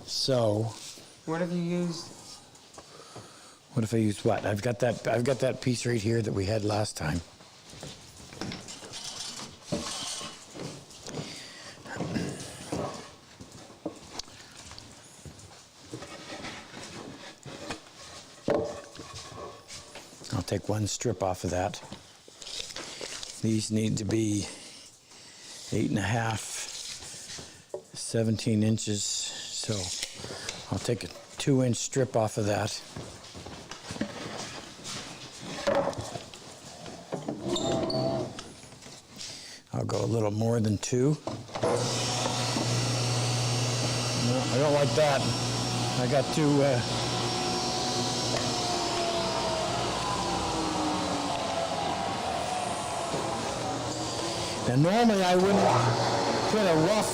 So, What have you used? what if I use what? I've got that piece right here that we had last time. I'll take one strip off of that. These need to be 8.5, 17 inches. So I'll take a 2-inch strip off of that. I'll go a little more than 2. No, I don't like that. I got to. Now normally I wouldn't. put a rough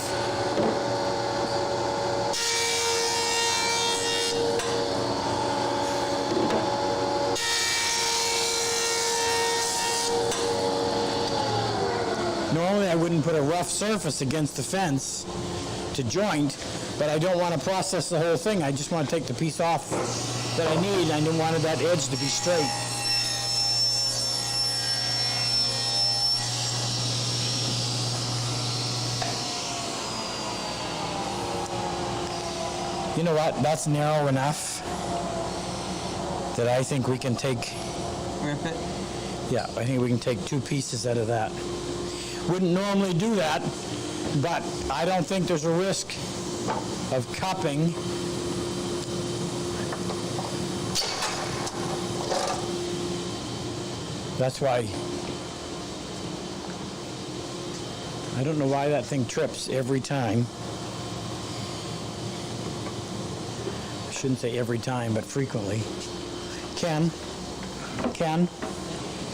Normally I wouldn't put a rough surface against the fence to joint, but I don't want to process the whole thing. I just want to take the piece off that I need. I didn't want that edge to be straight. You know what? That's narrow enough that I think we can take... Rip it. Yeah, I think we can take 2 pieces out of that. Wouldn't normally do that, but I don't think there's a risk of cupping. That's why I don't know why that thing trips every time. I shouldn't say every time, but frequently. Ken,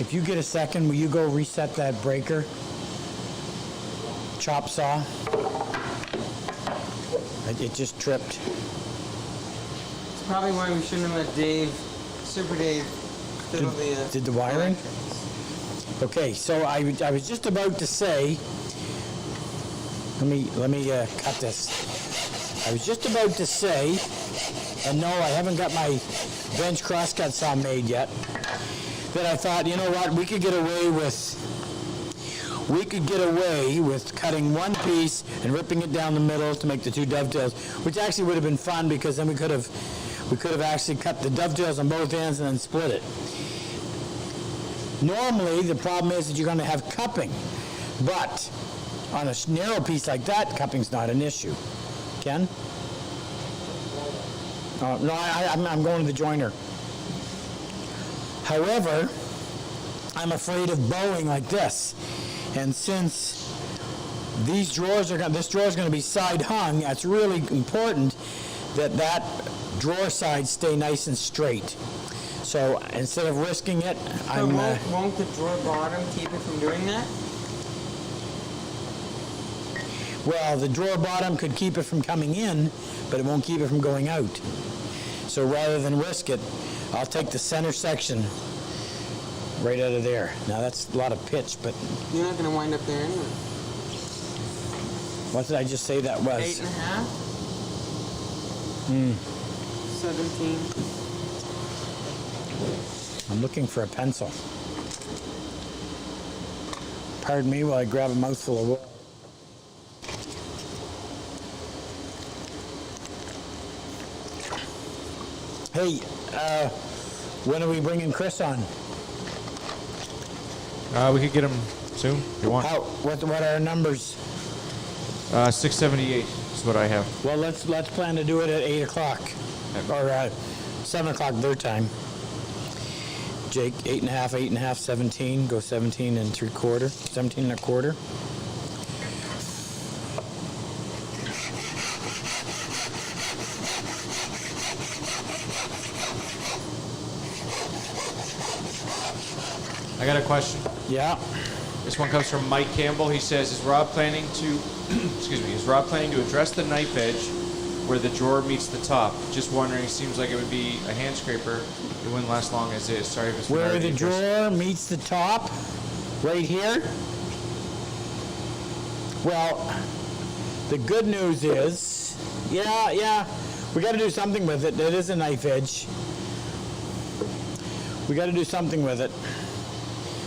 if you get a second, will you go reset that breaker? Chop saw. It just tripped. It's probably why we shouldn't have let Dave, Super Dave, fiddle Did the wiring? Okay, so I was just about to say, let me cut this. I was just about to say, and no, I haven't got my bench crosscut saw made yet, that I thought, you know what, we could get away with cutting one piece and ripping it down the middle to make the 2 dovetails, which actually would have been fun because then we could have actually cut the dovetails on both ends and then split it. Normally, the problem is that you're going to have cupping, but on a narrow piece like that, cupping's not an issue. Ken? No, I'm going to the joiner. However, I'm afraid of bowing like this. And since this drawer is going to be side hung, it's really important that drawer side stay nice and straight. So instead of risking it, Won't the drawer bottom keep it from doing that? Well, the drawer bottom could keep it from coming in, but it won't keep it from going out. So rather than risk it, I'll take the center section right out of there. Now that's a lot of pitch, but... You're not going to wind up there anyway. What did I just say that was? 8.5? 17. I'm looking for a pencil. Pardon me while I grab a mouthful of wood. Hey, when are we bringing Chris on? We could get him soon if you want. What are our numbers? 678 is what I have. Well, let's plan to do it at 8 o'clock or 7 o'clock their time. Jake, 8.5, 17. Go 17 and 3/4, 17 and 1/4. I got a question. Yeah. This one comes from Mike Campbell. He says, is Rob planning to address the knife edge where the drawer meets the top? Just wondering, seems like it would be a hand scraper. It wouldn't last long as is. Sorry if it's been Where already the addressed. drawer meets the top, right here. Well, the good news is, yeah, we got to do something with it. It is a knife edge. We got to do something with it.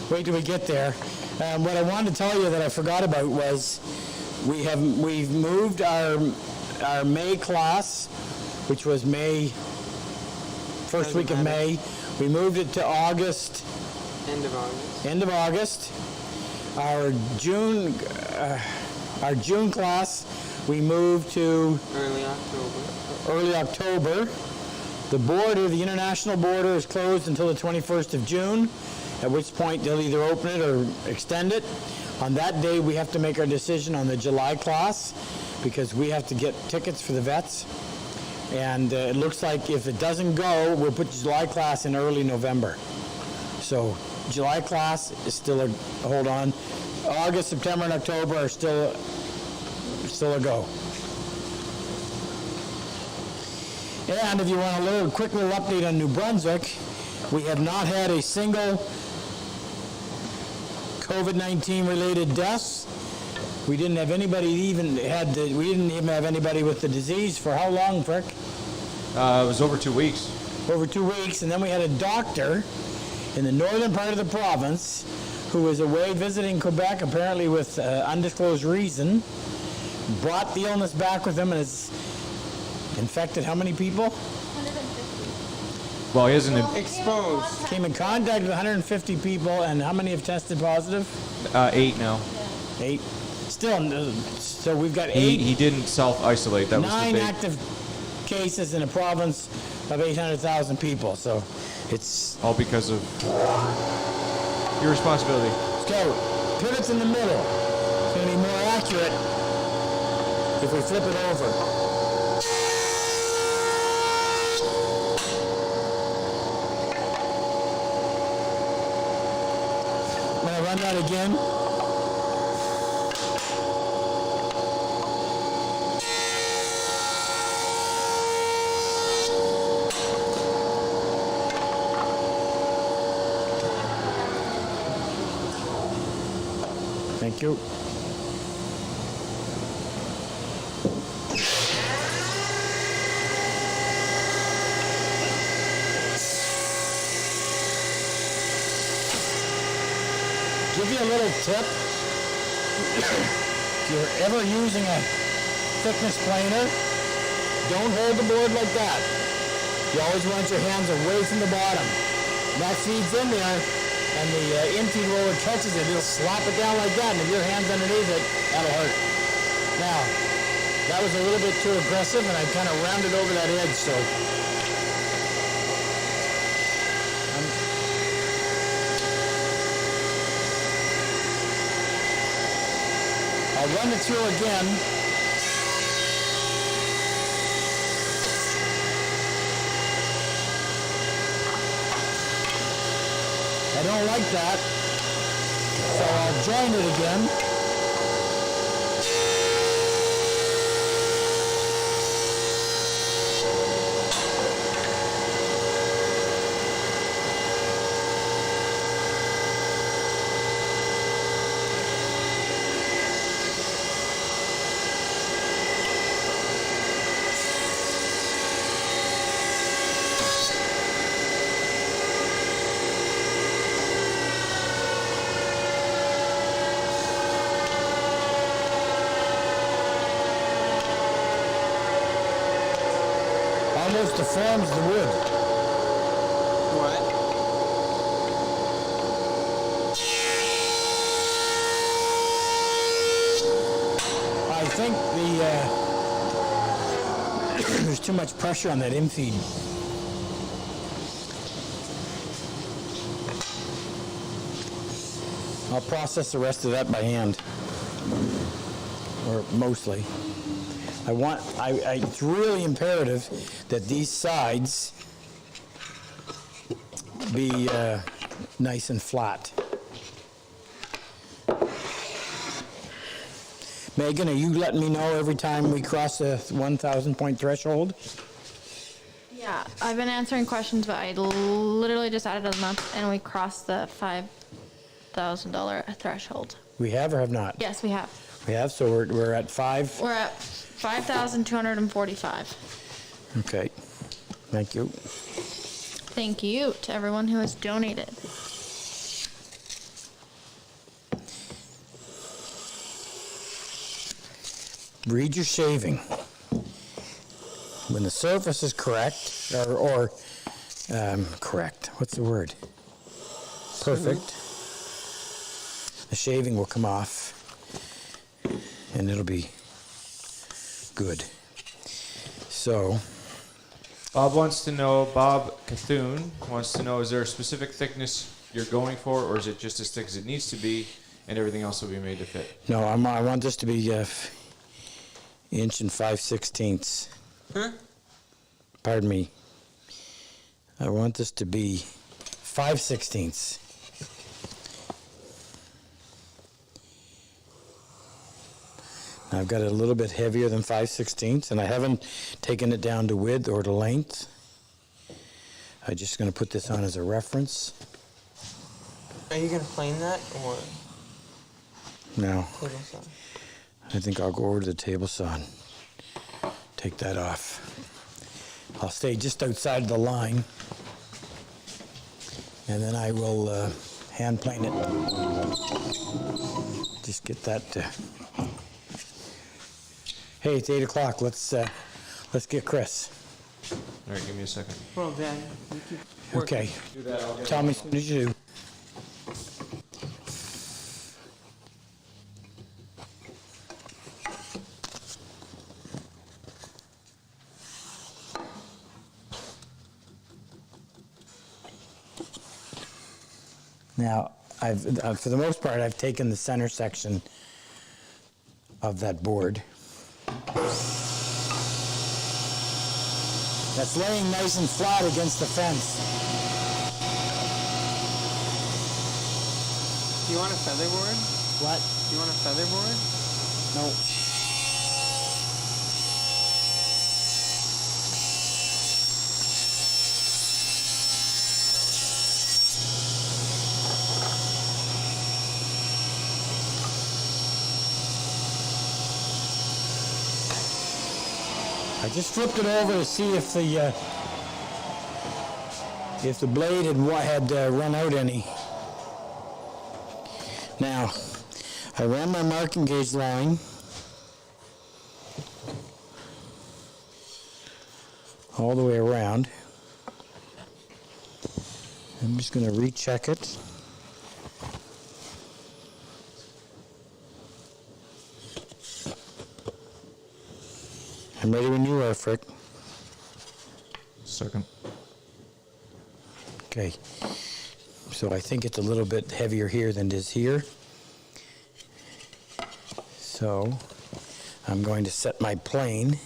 Wait till we get there. What I wanted to tell you that I forgot about was we've moved our May class, which was first week of May. We moved it to August. End of August. End of August. Our June class, we moved to Early October. The international border is closed until the 21st of June, at which point they'll either open it or extend it. On that day, we have to make our decision on the July class because we have to get tickets for the vets. And it looks like if it doesn't go, we'll put the July class in early November. So July class is still hold on. August, September, and October are still still a go. And if you want a quick little update on New Brunswick, we have not had a single COVID-19 related deaths. We didn't have anybody we didn't even have anybody with the disease for how long, Frick? It was over 2 weeks. Over 2 weeks, and then we had a doctor in the northern part of the province who was away visiting Quebec, apparently with undisclosed reason, brought the illness back with him and has infected how many people? Well, he hasn't. Exposed. Came in contact with 150 people, and how many have tested positive? 8 now. 8. Still, so we've got He 8, didn't self-isolate. That was the 9 big. active cases in a province of 800,000 people. So it's All because of your responsibility. go. Pivots in the middle. It's going to be more accurate if we flip it over. When I run that again. Thank you. Give you a little tip. If you're ever using a thickness planer, don't hold the board like that. You always want your hands away from the bottom. That feeds in there, and the empty roller catches it. It'll slap it down like that, and if your hand's underneath it, that'll hurt. Now, that was a little bit too aggressive, and I kind of rounded over that edge, so. I'll run it through again. I don't like that, so I'll join it again. Almost deforms the wood. What? I think there's too much pressure on that infeed. I'll process the rest of that by hand, or mostly. It's really imperative that these sides be nice and flat. Megan, are you letting me know every time we cross the 1,000 point threshold? Yeah, I've been answering questions, but I literally just added a month and we crossed the $5,000 threshold. We have or have not? Yes, we have. We have, so we're at 5? We're at 5,245. Okay, thank you. Thank you to everyone who has donated. Read your shaving. When the surface is correct, or correct, what's the word? Perfect. The shaving will come off, and it'll be good. So, Bob Cthulhu wants to know, is there a specific thickness you're going for, or is it just as thick as it needs to be, and everything else will be made to fit? no, I want this to be inch and 5/16. Huh? Pardon me. I want this to be 5/16. I've got it a little bit heavier than 5/16, and I haven't taken it down to width or to length. I'm just going to put this on as a reference. Are you gonna plane that or Now, table saw? I think I'll go over to the table saw and take that off. I'll stay just outside the line, and then I will hand plane it. Just get that. Hey, it's 8 o'clock. Let's get Chris. All right, give me a second. Well, Dad, you keep working. Okay. Do that. I'll get Tell me as soon as you do. Now, I've for the most part, I've taken the center section of that board. That's laying nice and flat against the fence. Do you want a featherboard? What? Do you want a featherboard? No. I just flipped it over to see if the blade had run out any. Now, I ran my marking gauge line all the way around. I'm just going to recheck it. I'm ready when you are, Frick. Second. Okay. So I think it's a little bit heavier here than it is here. So I'm going to set my plane.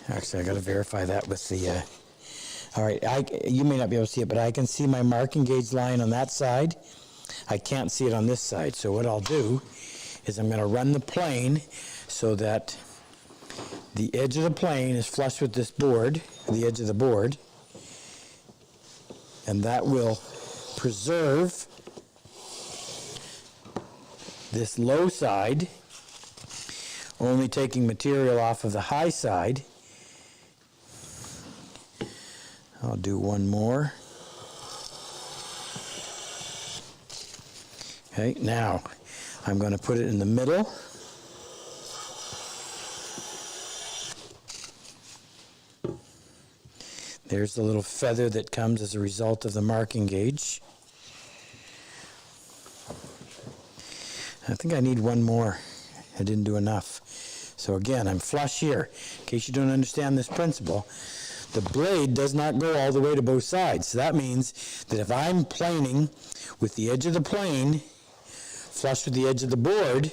Actually, I got to verify that with the. All right, you may not be able to see it, but I can see my marking gauge line on that side. I can't see it on this side. So what I'll do is I'm going to run the plane so that the edge of the plane is flush with this board, the edge of the board, and that will preserve this low side, only taking material off of the high side. I'll do one more. Okay, now I'm going to put it in the middle. There's the little feather that comes as a result of the marking gauge. I think I need one more. I didn't do enough. So again, I'm flush here. In case you don't understand this principle, the blade does not go all the way to both sides. So that means that if I'm planing with the edge of the plane flush with the edge of the board,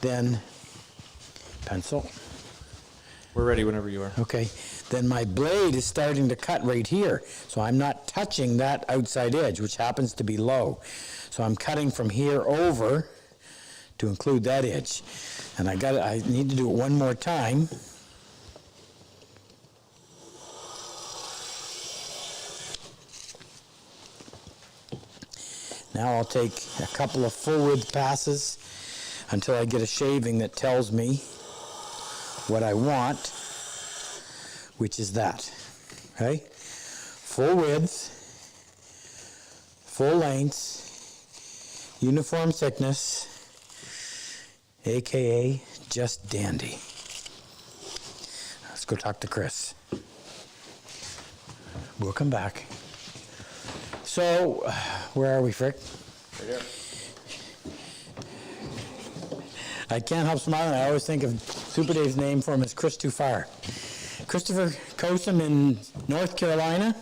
then pencil. We're ready whenever you are. Okay, then my blade is starting to cut right here. So I'm not touching that outside edge, which happens to be low. So I'm cutting from here over to include that edge. And I need to do it one more time. Now I'll take a couple of full width passes until I get a shaving that tells me what I want, which is that, okay? Full width, full length, uniform thickness, AKA just dandy. Let's go talk to Chris. We'll come back. So, where are we, Frick? Right here. I can't help smiling. I always think of Super Dave's name for him as Chris Too Far. Christopher Cosman in North Carolina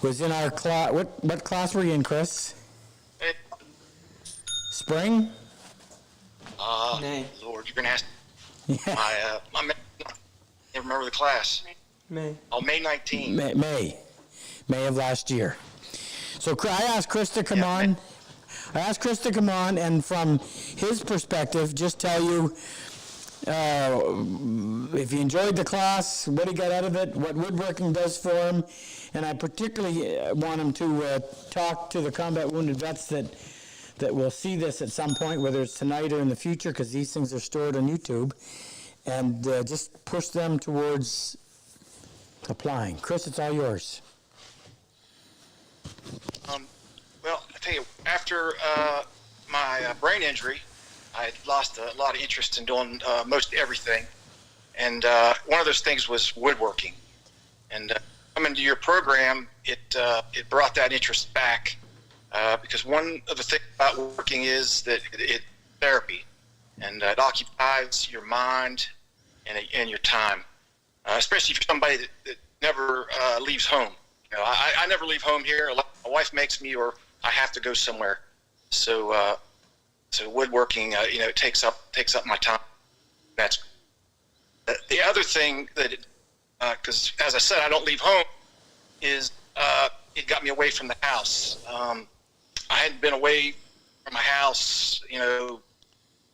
was in our class. What class were you in, Chris? Spring? May. Lord, you're gonna ask Yeah. my May. I can't remember the class. May. Oh, May 19th. May of last year. So I asked Chris to come on. I asked Chris to come on and from his perspective, just tell you if he enjoyed the class, what he got out of it, what woodworking does for him, and I particularly want him to talk to the combat wounded vets that will see this at some point, whether it's tonight or in the future, because these things are stored on YouTube, and just push them towards applying. Chris, it's all yours. Well, I tell you, after my brain injury, I lost a lot of interest in doing most everything. And one of those things was woodworking. And coming to your program, it brought that interest back because one of the things about woodworking is that it's therapy. And it occupies your mind and your time, especially if you're somebody that never leaves home. You know, I never leave home here. My wife makes me, or I have to go somewhere. So woodworking, it takes up my time. That's the other thing that, because as I said, I don't leave home, is it got me away from the house. I hadn't been away from my house,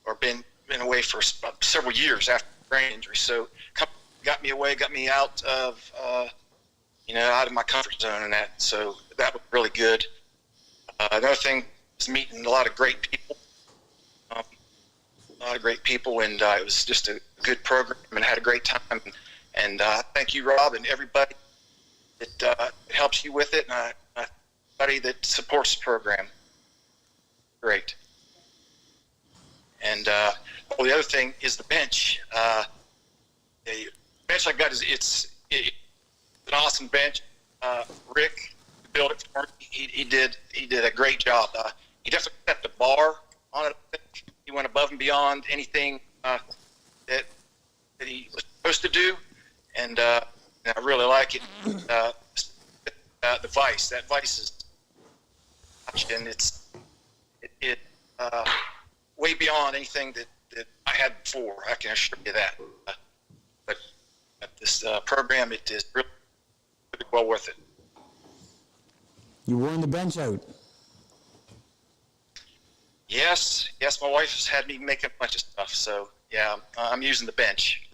or been away for several years after brain injury. So got me away, got me out of out of my comfort zone and that. So that was really good. Another thing was meeting a lot of great people. And it was just a good program and had a great time. And thank you, Rob, and everybody that helps you with it, and everybody that supports the program. Great. And the other thing is the bench. The bench I got it's an awesome bench. Rick built it for me. He did a great job. He definitely set the bar on it. He went above and beyond anything that he was supposed to do, and I really like it. The vise, that vise is, and it's way beyond anything that I had before. I can assure you that. But this program, it is really well worth it. You worn the bench out. Yes, my wife has had me making a bunch of stuff, so yeah, I'm using the bench.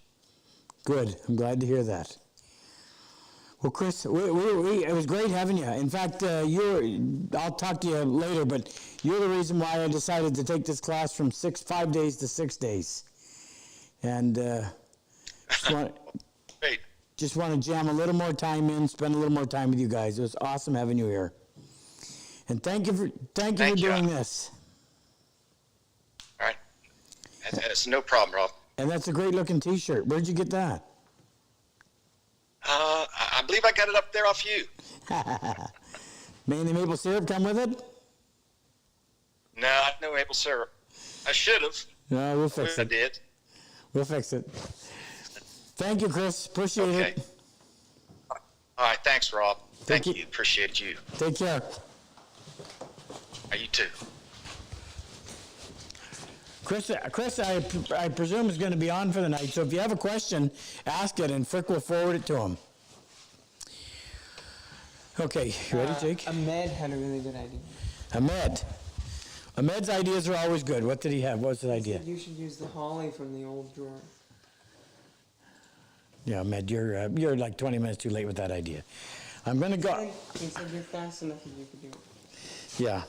Good. I'm glad to hear that. Well, Chris, it was great having you. In fact, I'll talk to you later, but you're the reason why I decided to take this class from 5 days to 6 days. And Great. just want to jam a little more time in, spend a little more time with you guys. It was awesome having you here. And thank you for doing this. All right. That's no problem, Rob. And that's a great looking T-shirt. Where'd you get that? I believe I got it up there off you. May the maple syrup come with it? No maple syrup. I should have. No, we'll fix I it. did. We'll fix it. Thank you, Chris. Appreciate Okay. it. All right. Thanks, Rob. Thank you. you. Appreciate you. Take care. You too. Chris, I presume is going to be on for the night, so if you have a question, ask it, and Frick will forward it to him. Okay, you ready, Jake? Ahmed had a really good idea. Ahmed's ideas are always good. What did he have? What was his idea? You should use the holly from the old drawer. Yeah, Ahmed, you're like 20 minutes too late with that idea. I'm going to go. He said you're fast enough and you could do it. Yeah,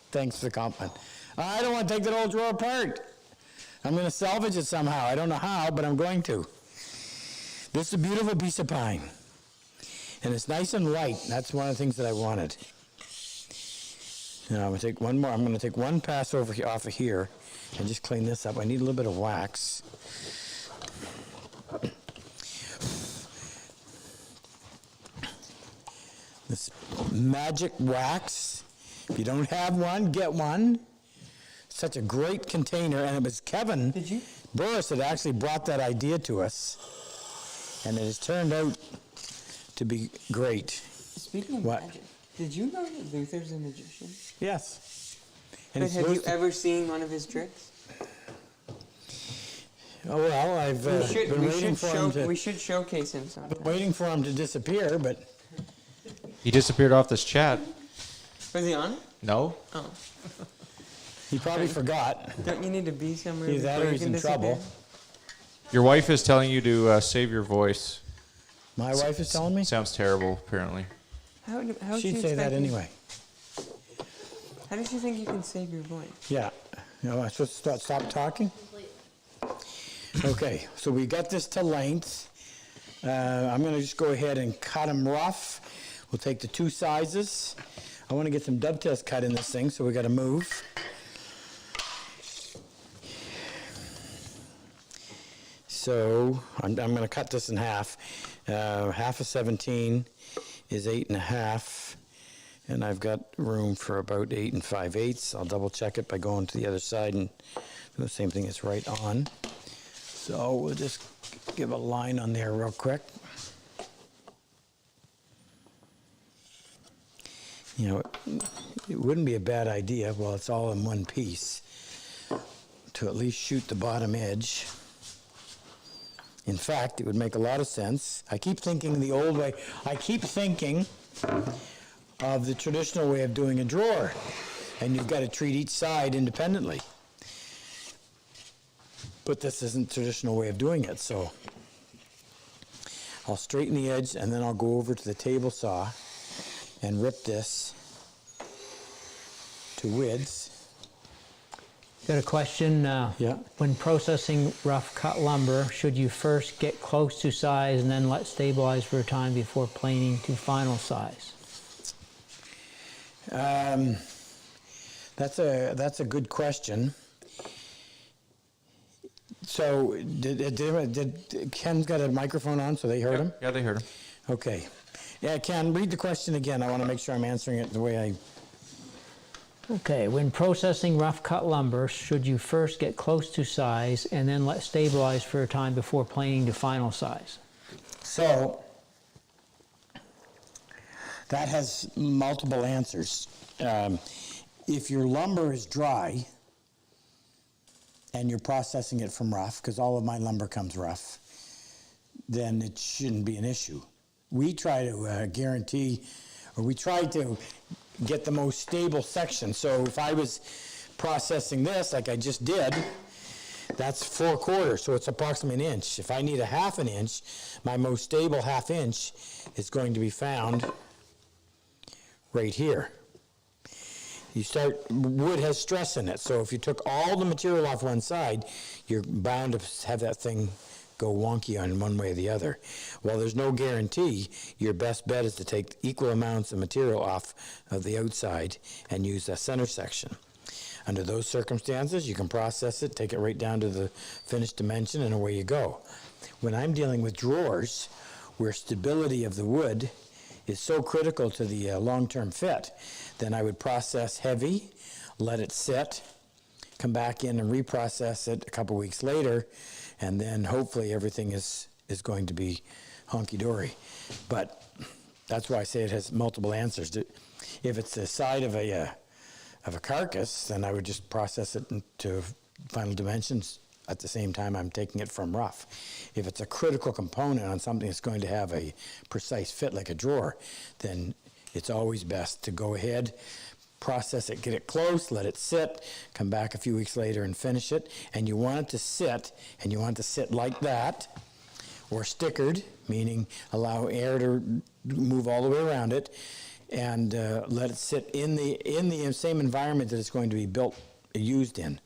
thanks for the compliment. I don't want to take that old drawer apart. I'm going to salvage it somehow. I don't know how, but I'm going to. This is a beautiful piece of pine. And it's nice and light. That's one of the things that I wanted. Now I'm going to take one more. I'm going to take one pass off of here and just clean this up. I need a little bit of wax. This magic wax. If you don't have one, get one. Such a great container, and it was Kevin Burris that actually brought that idea to us, and it has turned out to be great. Speaking of magic, did you know that Luther's a magician? Yes. But have you ever seen one of his tricks? Oh well, I've been waiting for him to. We should showcase him sometime. Waiting for him to disappear, but He disappeared off this chat. Was he on it? No? Oh. he probably forgot. Don't you need to be somewhere Either that or before you he's can in trouble. Your wife is telling you to save your voice. My wife is telling me? Sounds terrible, apparently. How do She'd you say that expect me- anyway. How does she think you can save your voice? Yeah. You know, I'm supposed to stop talking? Okay, so we got this to length. I'm going to just go ahead and cut them rough. We'll take the two sizes. I want to get some dovetails cut in this thing, so we got to move. So I'm going to cut this in half. Half of 17 is 8.5. And I've got room for about 8 5/8. I'll double check it by going to the other side and do the same thing. It's right on. So we'll just give a line on there real quick. You know, it wouldn't be a bad idea, while it's all in one piece, to at least shoot the bottom edge. In fact, it would make a lot of sense. I keep thinking the old way. I keep thinking of the traditional way of doing a drawer, and you've got to treat each side independently. But this isn't the traditional way of doing it, so I'll straighten the edge, and then I'll go over to the table saw and rip this to widths. Got a question. Yeah. When processing rough cut lumber, should you first get close to size and then let stabilize for a time before planing to final size? That's a good question. So did Ken's got a microphone on, so they heard him? Yeah, they heard him. Okay. Yeah, Ken, read the question again. I want to make sure I'm answering it the way I... Okay, when processing rough cut lumber, should you first get close to size and then let stabilize for a time before planing to final size? So, that has multiple answers. If your lumber is dry and you're processing it from rough, because all of my lumber comes rough, then it shouldn't be an issue. We try to guarantee, or we try to get the most stable section. So if I was processing this like I just did, that's 4/4, so it's approximately an inch. If I need a 1/2 inch, my most stable 1/2 inch is going to be found right here. Wood has stress in it, so if you took all the material off one side, you're bound to have that thing go wonky on one way or the other. While there's no guarantee, your best bet is to take equal amounts of material off of the outside and use that center section. Under those circumstances, you can process it, take it right down to the finished dimension, and away you go. When I'm dealing with drawers, where stability of the wood is so critical to the long-term fit, then I would process heavy, let it sit, come back in and reprocess it a couple weeks later, and then hopefully everything is going to be hunky-dory. But that's why I say it has multiple answers. If it's the side of a carcass, then I would just process it into final dimensions at the same time I'm taking it from rough. If it's a critical component on something that's going to have a precise fit like a drawer, then it's always best to go ahead, process it, get it close, let it sit, come back a few weeks later and finish it. And you want it to sit, and you want it to sit like that, or stickered, meaning allow air to move all the way around it, and let it sit in the same environment that it's going to be used in.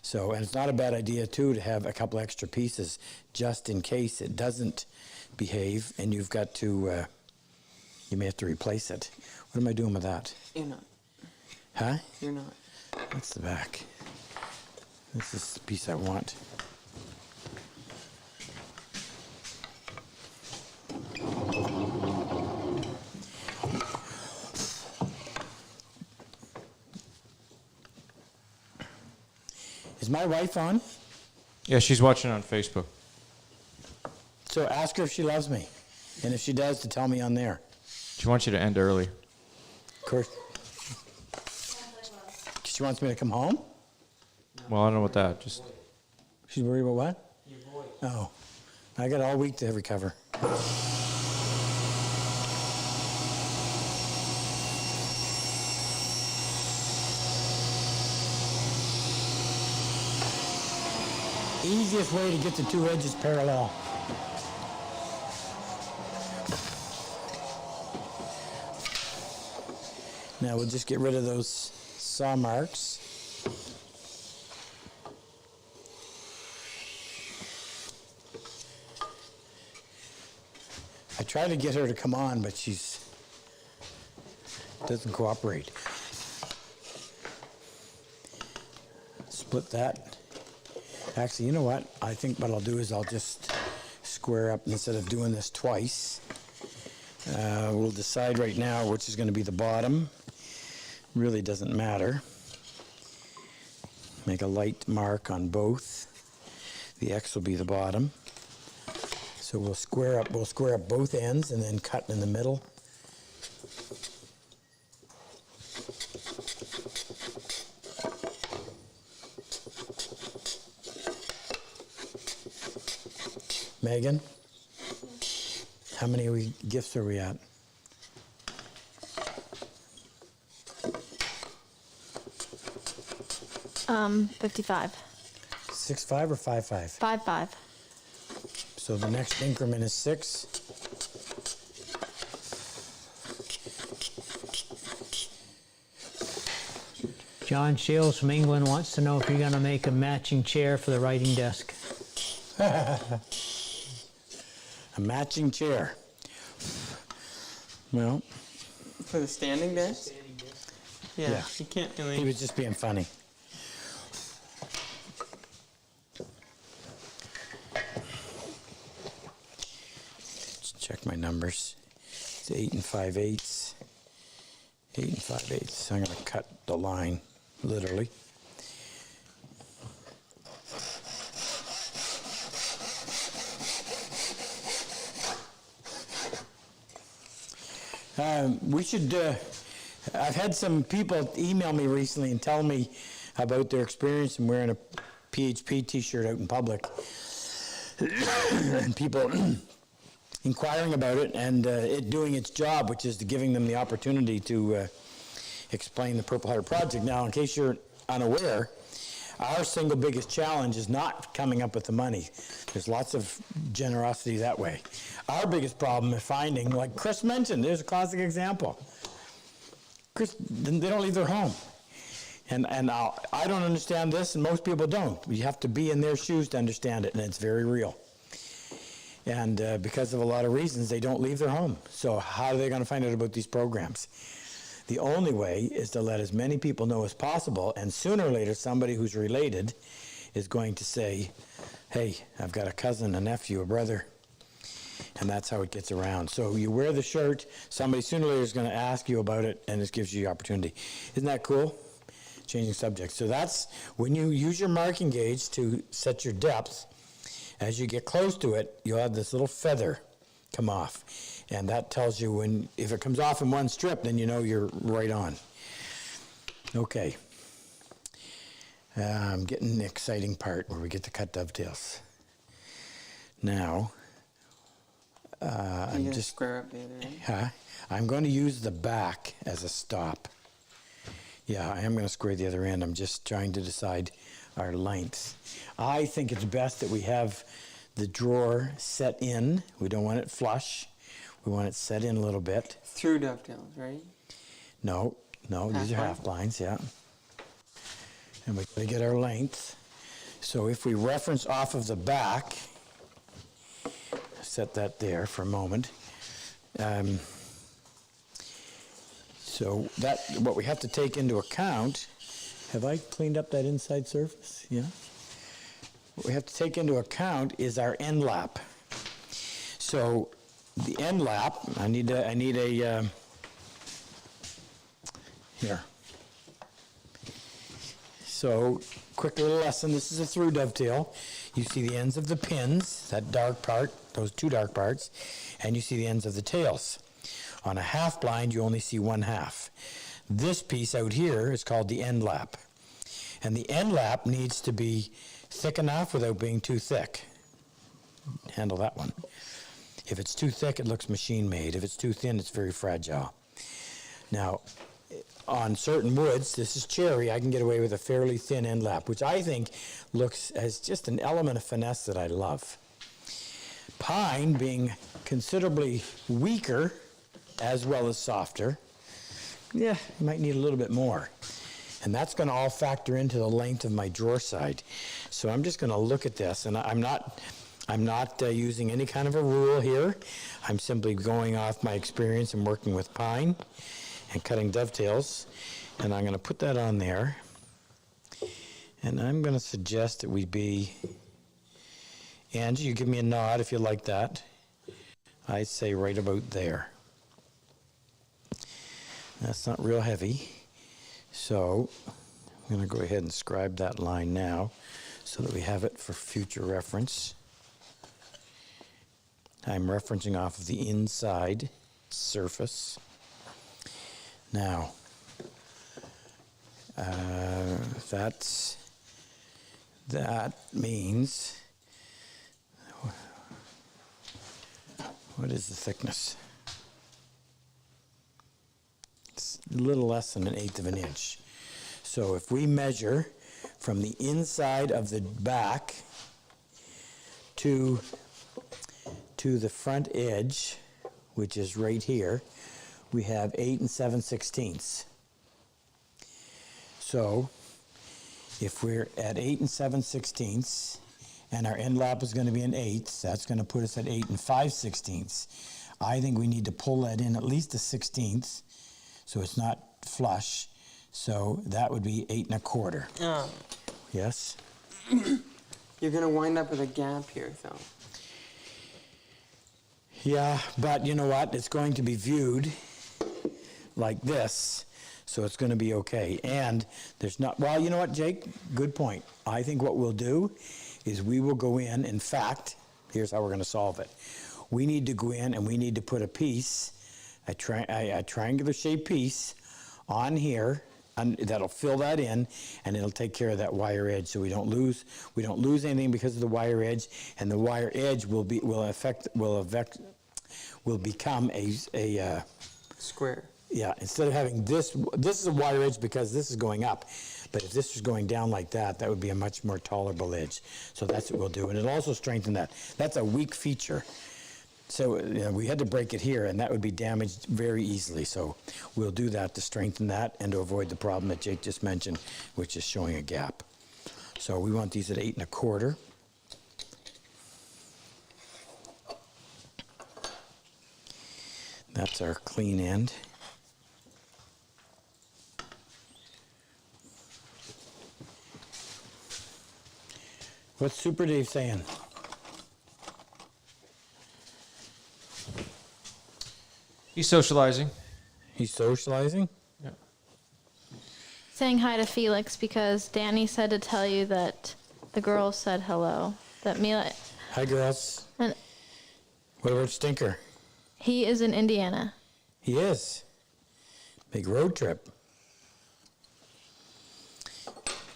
So, and it's not a bad idea too to have a couple extra pieces just in case it doesn't behave and you've got to, you may have to replace it. What am I doing with that? You're not. Huh? You're not. That's the back. This is the piece I want. Is my wife on? Yeah, she's watching on Facebook. So ask her if she loves me. And if she does, to tell me on there. She wants you to end early. Of course. She wants me to come home? Well, I don't know what that. Just She's worried about what? Your voice. Oh. I got all week to recover. easiest way to get the two edges parallel. Now we'll just get rid of those saw marks. I try to get her to come on, but she's doesn't cooperate. Split that. Actually, you know what? I think what I'll do is I'll just square up instead of doing this twice. We'll decide right now which is going to be the bottom. Really doesn't matter. Make a light mark on both. The X will be the bottom. So we'll square up both ends and then cut in the middle. Megan, how many gifts are we at? 55. 6.5 or 5.5? 5.5. So the next increment is 6. John Shields from England wants to know if you're going to make a matching chair for the writing desk. A matching chair. Well, For the standing desk? Yeah, Yeah. you can't he really. was just being funny. Let's check my numbers. It's 8 5/8. 8 5/8. So I'm going to cut the line, literally. We should, I've had some people email me recently and tell me about their experience in wearing a PHP t-shirt out in public. And people inquiring about it and it doing its job, which is giving them the opportunity to explain the Purple Heart Project. Now, in case you're unaware, our single biggest challenge is not coming up with the money. There's lots of generosity that way. Our biggest problem is finding, like Chris mentioned, there's a classic example. Chris, they don't leave their home. And I don't understand this, and most people don't. You have to be in their shoes to understand it, and it's very real. And because of a lot of reasons, they don't leave their home. So how are they going to find out about these programs? The only way is to let as many people know as possible, and sooner or later, somebody who's related is going to say, hey, I've got a cousin, a nephew, a brother, and that's how it gets around. So you wear the shirt, somebody sooner or later is going to ask you about it, and this gives you the opportunity. Isn't that cool? Changing subjects. So that's when you use your marking gauge to set your depth. As you get close to it, you'll have this little feather come off. And that tells you if it comes off in one strip, then you know you're right on. Okay. I'm getting the exciting part where we get to cut dovetails. Now, I'm just square up the other end. I'm going to use the back as a stop. Yeah, I am going to square the other end. I'm just trying to decide our lengths. I think it's best that we have the drawer set in. We don't want it flush. We want it set in a little bit. Through dovetails, right? No, these are half blinds, yeah. And we gotta get our length. So if we reference off of the back, set that there for a moment. So what we have to take into account, have I cleaned up that inside surface? Yeah. What we have to take into account is our end lap. So the end lap, I need a here. So, quick little lesson, this is a through dovetail. You see the ends of the pins, that dark part, those two dark parts, and you see the ends of the tails. On a half blind, you only see one half. This piece out here is called the end lap. And the end lap needs to be thick enough without being too thick. Handle that one. If it's too thick, it looks machine made. If it's too thin, it's very fragile. Now, on certain woods, this is cherry, I can get away with a fairly thin end lap, which I think looks as just an element of finesse that I love. Pine, being considerably weaker as well as softer, yeah, you might need a little bit more. And that's going to all factor into the length of my drawer side. So I'm just going to look at this, and I'm not using any kind of a rule here. I'm simply going off my experience and working with pine and cutting dovetails. And I'm going to put that on there. And I'm going to suggest that we be, Angie, you give me a nod if you like that. I'd say right about there. That's not real heavy. So I'm going to go ahead and scribe that line now so that we have it for future reference. I'm referencing off of the inside surface. Now, that means, what is the thickness? It's a little less than 1/8 of an inch. So if we measure from the inside of the back to the front edge, which is right here, we have 8 7/16. So if we're at 8 7/16 and our end lap is going to be an 1/8, that's going to put us at 8 5/16. I think we need to pull that in at least a 1/16 so it's not flush. So that would be 8 1/4. Oh, Yes? you're gonna wind up with a gap here, though. Yeah, but you know what? It's going to be viewed like this, so it's going to be okay. And there's not, well, you know what, Jake? Good point. I think what we'll do is we will go in fact, here's how we're going to solve it. We need to go in and we need to put a piece, a triangular shaped piece on here, and that'll fill that in, and it'll take care of that wire edge, so we don't lose anything because of the wire edge, and the wire edge will become a Square. yeah. Instead of having this is a wire edge because this is going up, but if this was going down like that, that would be a much more tolerable edge. So that's what we'll do, and it'll also strengthen that. That's a weak feature. So we had to break it here, and that would be damaged very easily. So we'll do that to strengthen that and to avoid the problem that Jake just mentioned, which is showing a gap. So we want these at 8 1/4. That's our clean end. What's Super Dave saying? He's socializing. He's socializing? Yeah. Saying hi to Felix because Danny said to tell you that the girls said hello. That Mila, Hi, girls. and What about Stinker? he is in Indiana. He is. Big road trip.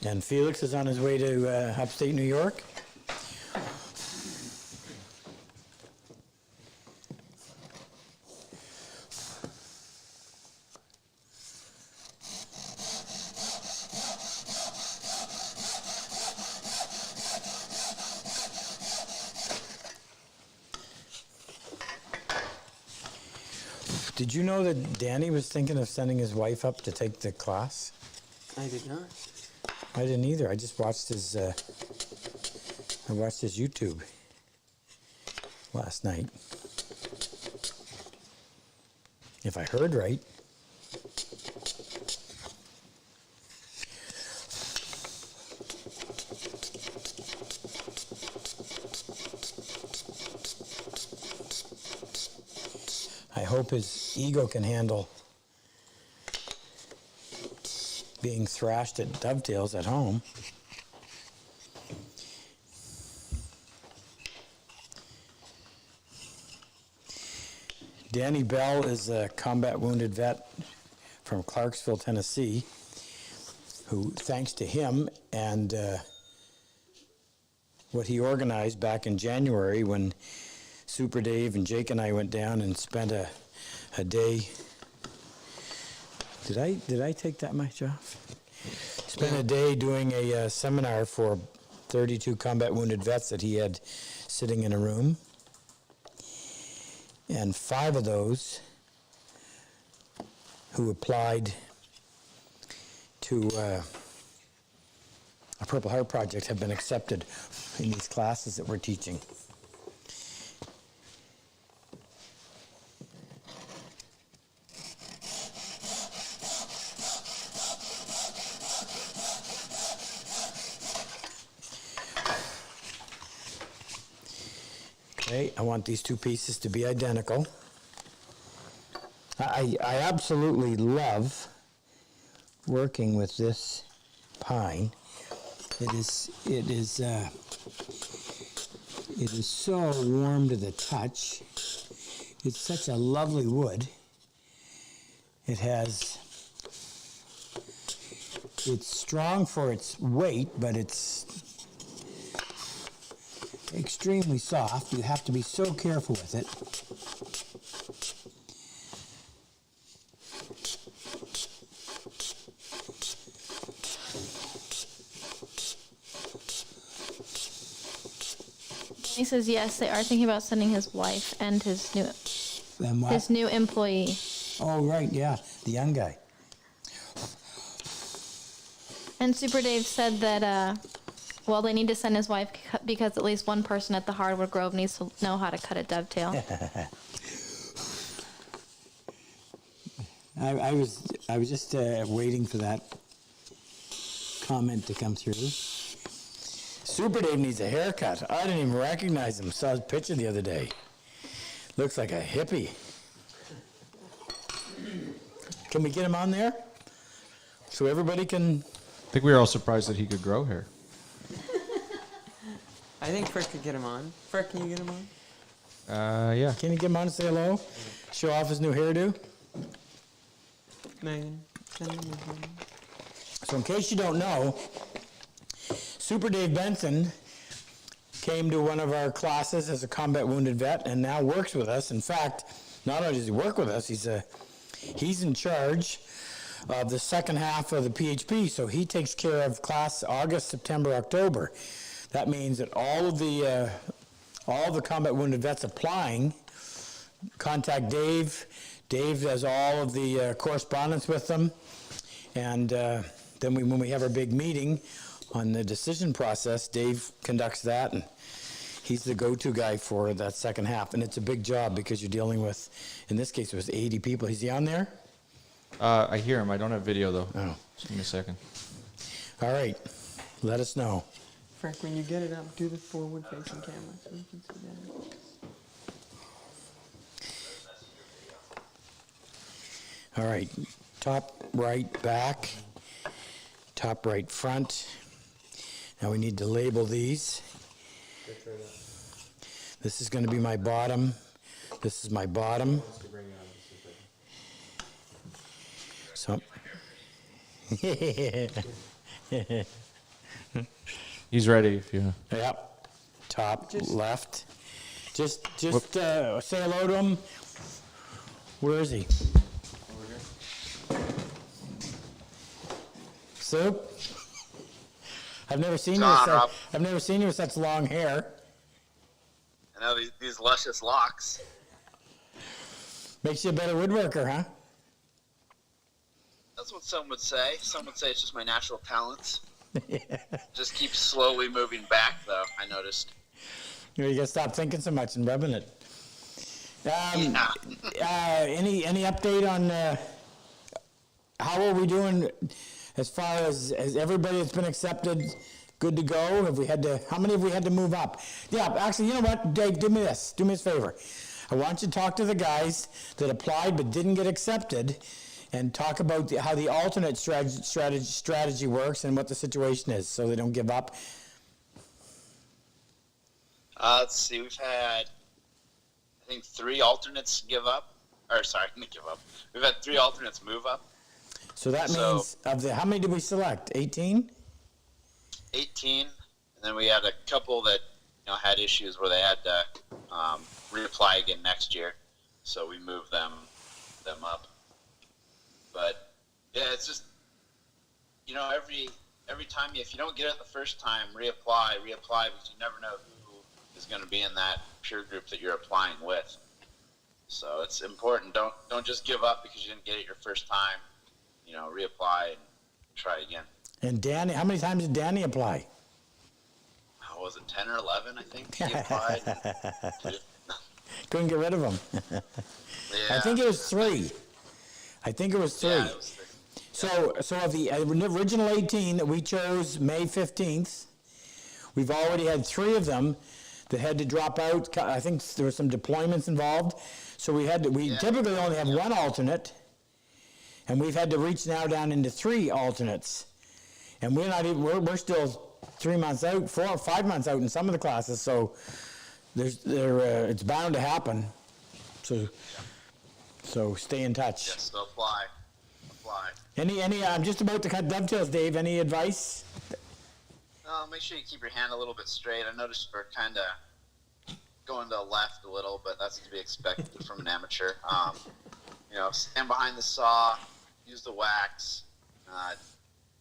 And Felix is on his way to upstate New York. Did you know that Danny was thinking of sending his wife up to take the class? I did not. I didn't either. I just watched his YouTube last night. If I heard right. I hope his ego can handle being thrashed at Dovetails at home. Danny Bell is a combat wounded vet from Clarksville, Tennessee, who, thanks to him and what he organized back in January when Super Dave and Jake and I went down and spent a day Did I take that much off? Spent a day doing a seminar for 32 combat wounded vets that he had sitting in a room. And 5 of those who applied to a Purple Heart project have been accepted in these classes that we're teaching. Okay, I want these 2 pieces to be identical. I absolutely love working with this pine. It is so warm to the touch. It's such a lovely wood. It's strong for its weight, but it's extremely soft. You have to be so careful with it. He says yes, they are thinking about sending his wife and his Then what? new employee. Oh, right, yeah, the young guy. And Super Dave said that well, they need to send his wife because at least one person at the hardwood grove needs to know how to cut a dovetail. I was just waiting for that comment to come through. Super Dave needs a haircut. I didn't even recognize him. Saw his picture the other day. Looks like a hippie. Can we get him on there? So everybody can... I think we were all surprised that he could grow hair. I think Frick could get him on. Frick, can you get him on? Yeah. Can you get him on and say hello? Show off his new hairdo? Megan, send him his number. So in case you don't know, Super Dave Benson came to one of our classes as a combat wounded vet and now works with us. In fact, not only does he work with us, he's in charge of the second half of the PHP, so he takes care of class August, September, October. That means that all the combat wounded vets applying contact Dave. Dave does all of the correspondence with them, and then when we have our big meeting on the decision process, Dave conducts that, and he's the go-to guy for that second half. And it's a big job because you're dealing with, in this case, it was 80 people. Is he on there? I hear him. I don't have video, though. Oh. Just give me a second. All right. Let us know. Frick, when you get it up, do the forward-facing camera so we can see that. All right. Top right back. Top right front. Now we need to label these. This is going to be my bottom. This is my bottom. So. He's ready if you... Yep. Top left. Just say hello to him. Where is he? Soup? I've never seen you with such long hair. I know these luscious locks. Makes you a better woodworker, huh? That's what some would say. Some would say it's just my natural talents. Just keep slowly moving back, though, I noticed. You gotta stop thinking so much and rubbing it. Any update on how are we doing as far as everybody that's been accepted good to go? How many have we had to move up? Yeah, actually, you know what, Dave, do me this favor. I want you to talk to the guys that applied but didn't get accepted and talk about how the alternate strategy works and what the situation is so they don't give up. Let's see, we've had, I think, 3 alternates give up. Or, sorry, not give up. We've had 3 alternates move up. So that means, how many did we select? 18? 18. And then we had a couple that, had issues where they had to reapply again next year. So we moved them up. But it's just, you know, every time if you don't get it the first time, reapply, because you never know who is going to be in that peer group that you're applying with. So it's important. Don't just give up because you didn't get it your first time. You know, reapply and try again. And Danny, how many times did Danny apply? How was it, 10 or 11, I think, he applied. Couldn't get rid of him. Yeah. I think it was 3. I think it was 3. Yeah, it was 3. So of the original 18 that we chose May 15th, we've already had 3 of them that had to drop out. I think there were some deployments involved. So we typically only have 1 alternate, and we've had to reach now down into 3 alternates. And we're still 3 months out, 4 or 5 months out in some of the classes, so it's bound to happen. So stay in touch. Yes, so apply. I'm just about to cut dovetails, Dave. Any advice? Make sure you keep your hand a little bit straight. I noticed we're kind of going to the left a little, but that's to be expected from an amateur. You know, stand behind the saw, use the wax.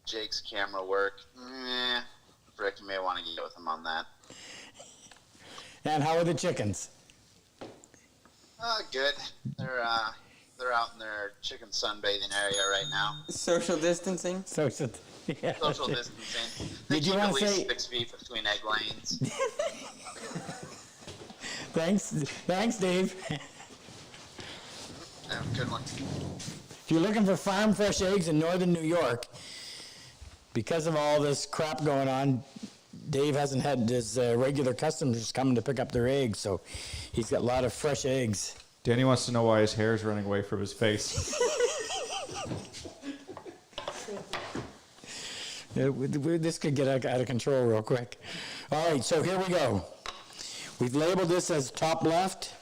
Jake's camera work. Rick, you may want to get with him on that. And how are the chickens? Good. They're out in their chicken sunbathing area right now. Social distancing? Social distancing. They Did you keep wanna at least say- 6 feet between egg lanes. Thanks, Dave. Yeah, good one. If you're looking for farm fresh eggs in northern New York, because of all this crap going on, Dave hasn't had his regular customers coming to pick up their eggs, so he's got a lot of fresh eggs. Danny wants to know why his hair is running away from his face. This could get out of control real quick. All right, so here we go. We've labeled this as top left.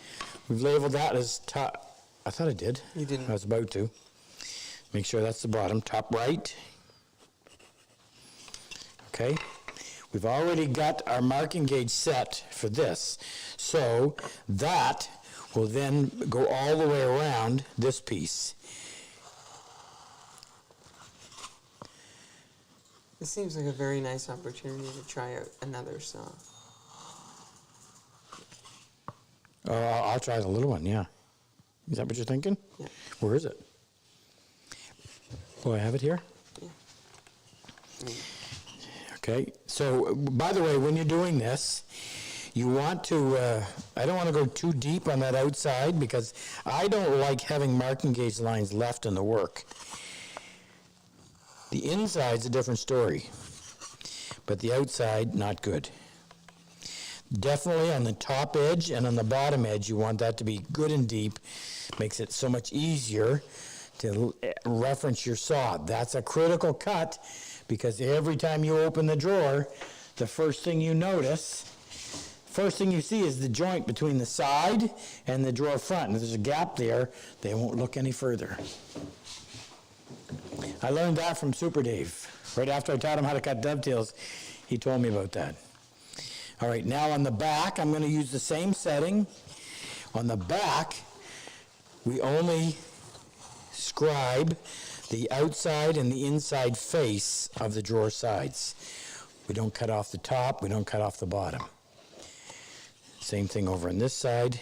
We've labeled that as top. I thought I did. You didn't. I was about to. Make sure that's the bottom. Top right. Okay. We've already got our marking gauge set for this. So that will then go all the way around this piece. This seems like a very nice opportunity to try out another saw. I'll try the little one, yeah. Is that what you're thinking? Yeah. Where is it? Oh, I have it here? Yeah. Okay, so by the way, when you're doing this, you want to, I don't want to go too deep on that outside because I don't like having marking gauge lines left in the work. The inside's a different story, but the outside, not good. Definitely on the top edge and on the bottom edge, you want that to be good and deep. Makes it so much easier to reference your saw. That's a critical cut because every time you open the drawer, the first thing you see is the joint between the side and the drawer front. And if there's a gap there, they won't look any further. I learned that from Super Dave. Right after I taught him how to cut dovetails, he told me about that. All right, now on the back, I'm going to use the same setting. On the back, we only scribe the outside and the inside face of the drawer sides. We don't cut off the top, we don't cut off the bottom. Same thing over on this side.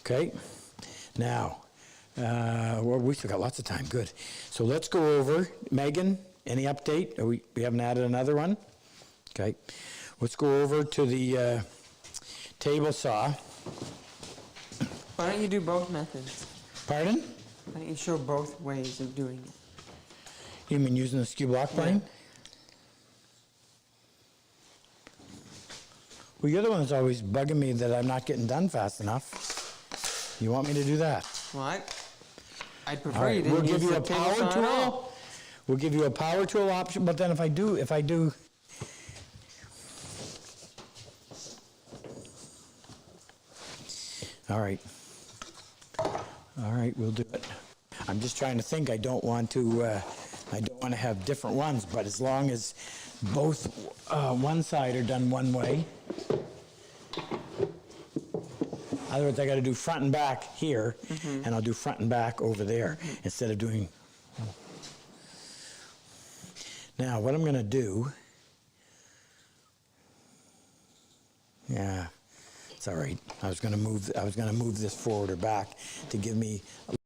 Okay, now, well, we still got lots of time, good. So let's go over, Megan, any update? We haven't added another one? Okay, let's go over to the table saw. Why don't you do both methods? Pardon? Why don't you show both ways of doing it? You mean using the skew block plane? Well, you're the one that's always bugging me that I'm not getting done fast enough. You want me to do that? What? I'd All prefer you right, didn't we'll give use you the a table power saw at all. tool. We'll give you a power tool option, but then if I do. All right, we'll do it. I'm just trying to think. I don't want to have different ones, but as long as both one side are done one way. In other words, I got to do front and back here, and I'll do front and back over there instead of doing. Now, what I'm going to do. Yeah, it's all right. I was going to move this forward or back to give me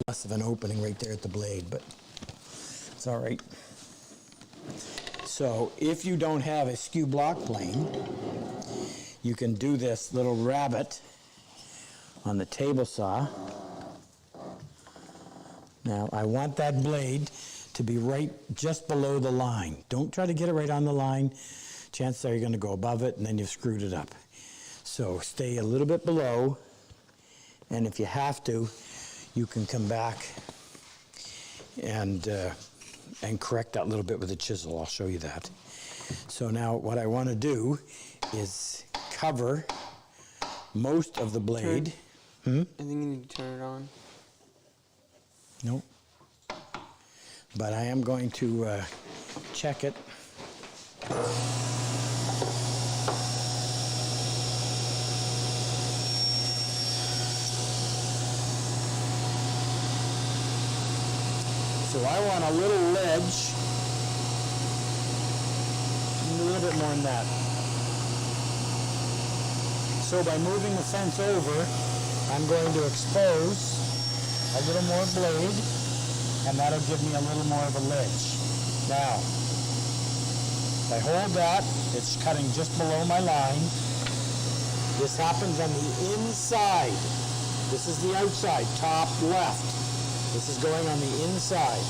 less of an opening right there at the blade, but it's all right. So, if you don't have a skew block plane, you can do this little rabbet on the table saw. Now, I want that blade to be right just below the line. Don't try to get it right on the line. Chances are you're going to go above it, and then you've screwed it up. So stay a little bit below, and if you have to, you can come back and correct that little bit with a chisel. I'll show you that. So now what I want to do is cover most of the blade. I think you need to turn it on. Nope. But I am going to check it. So I want a little ledge, a little bit more than that. So by moving the fence over, I'm going to expose a little more blade, and that'll give me a little more of a ledge. Now, if I hold that, it's cutting just below my line. This happens on the inside. This is the outside, top left. This is going on the inside.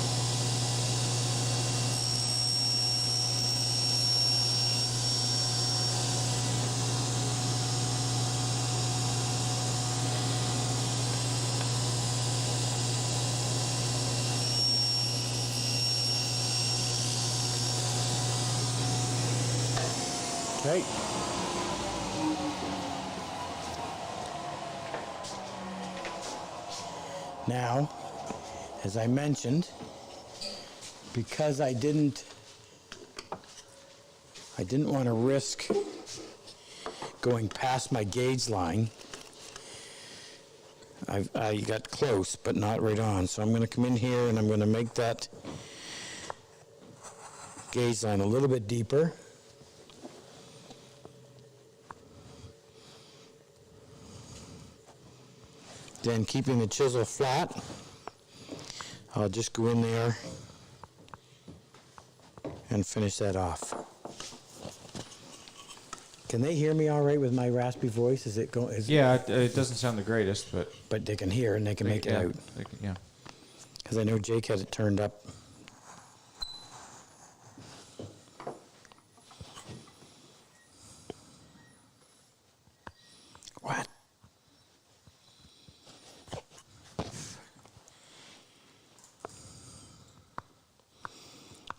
Okay. Now, as I mentioned, because I didn't want to risk going past my gauge line. I got close, but not right on. So I'm going to come in here and I'm going to make that gauge line a little bit deeper. Then keeping the chisel flat, I'll just go in there and finish that off. Can they hear me all right with my raspy voice? Is it going? Yeah, it doesn't sound the greatest, but they can hear and they can make it out. Yeah. Because I know Jake had it turned up. What?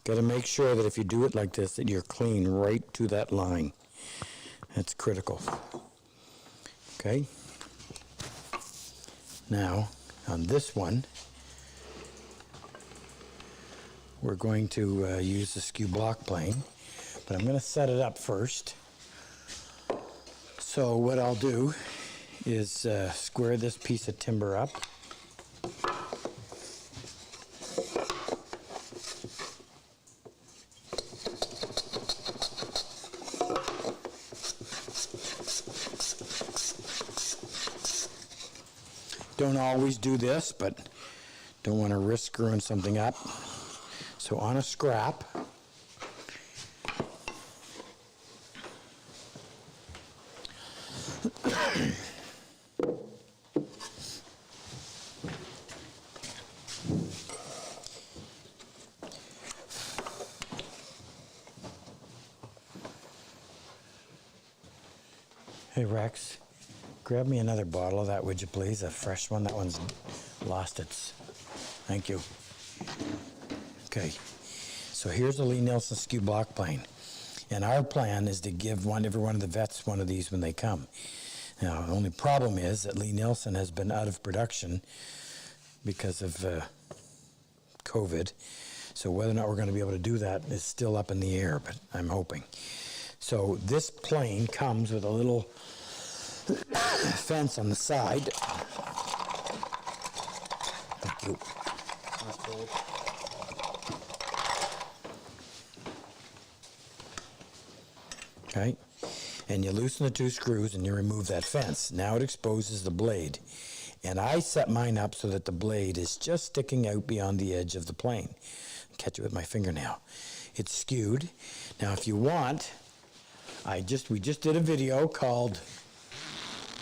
Got to make sure that if you do it like this, that you're clean right to that line. That's critical. Okay. Now, on this one, we're going to use the skew block plane, but I'm going to set it up first. So what I'll do is square this piece of timber up. Don't always do this, but don't want to risk screwing something up. So on a scrap, hey Rex, grab me another bottle of that, would you please? A fresh one. That one's lost its. Thank you. Okay. So here's the Lee Nelson skew block plane. And our plan is to give every one of the vets one of these when they come. Now, the only problem is that Lee Nelson has been out of production because of COVID. So whether or not we're going to be able to do that is still up in the air, but I'm hoping. So this plane comes with a little fence on the side. Thank you. Okay, and you loosen the two screws and you remove that fence. Now it exposes the blade. And I set mine up so that the blade is just sticking out beyond the edge of the plane. Catch it with my fingernail. It's skewed. Now if you want, we just did a video called,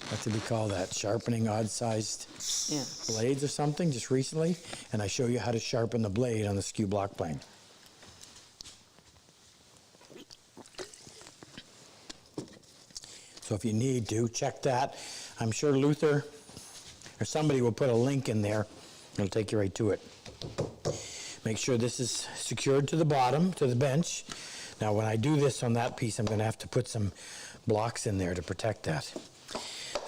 what did we call that? Sharpening odd-sized Yeah. blades or something, just recently. And I show you how to sharpen the blade on the skew block plane. So if you need to, check that. I'm sure Luther or somebody will put a link in there. It'll take you right to it. Make sure this is secured to the bottom, to the bench. Now when I do this on that piece, I'm going to have to put some blocks in there to protect that.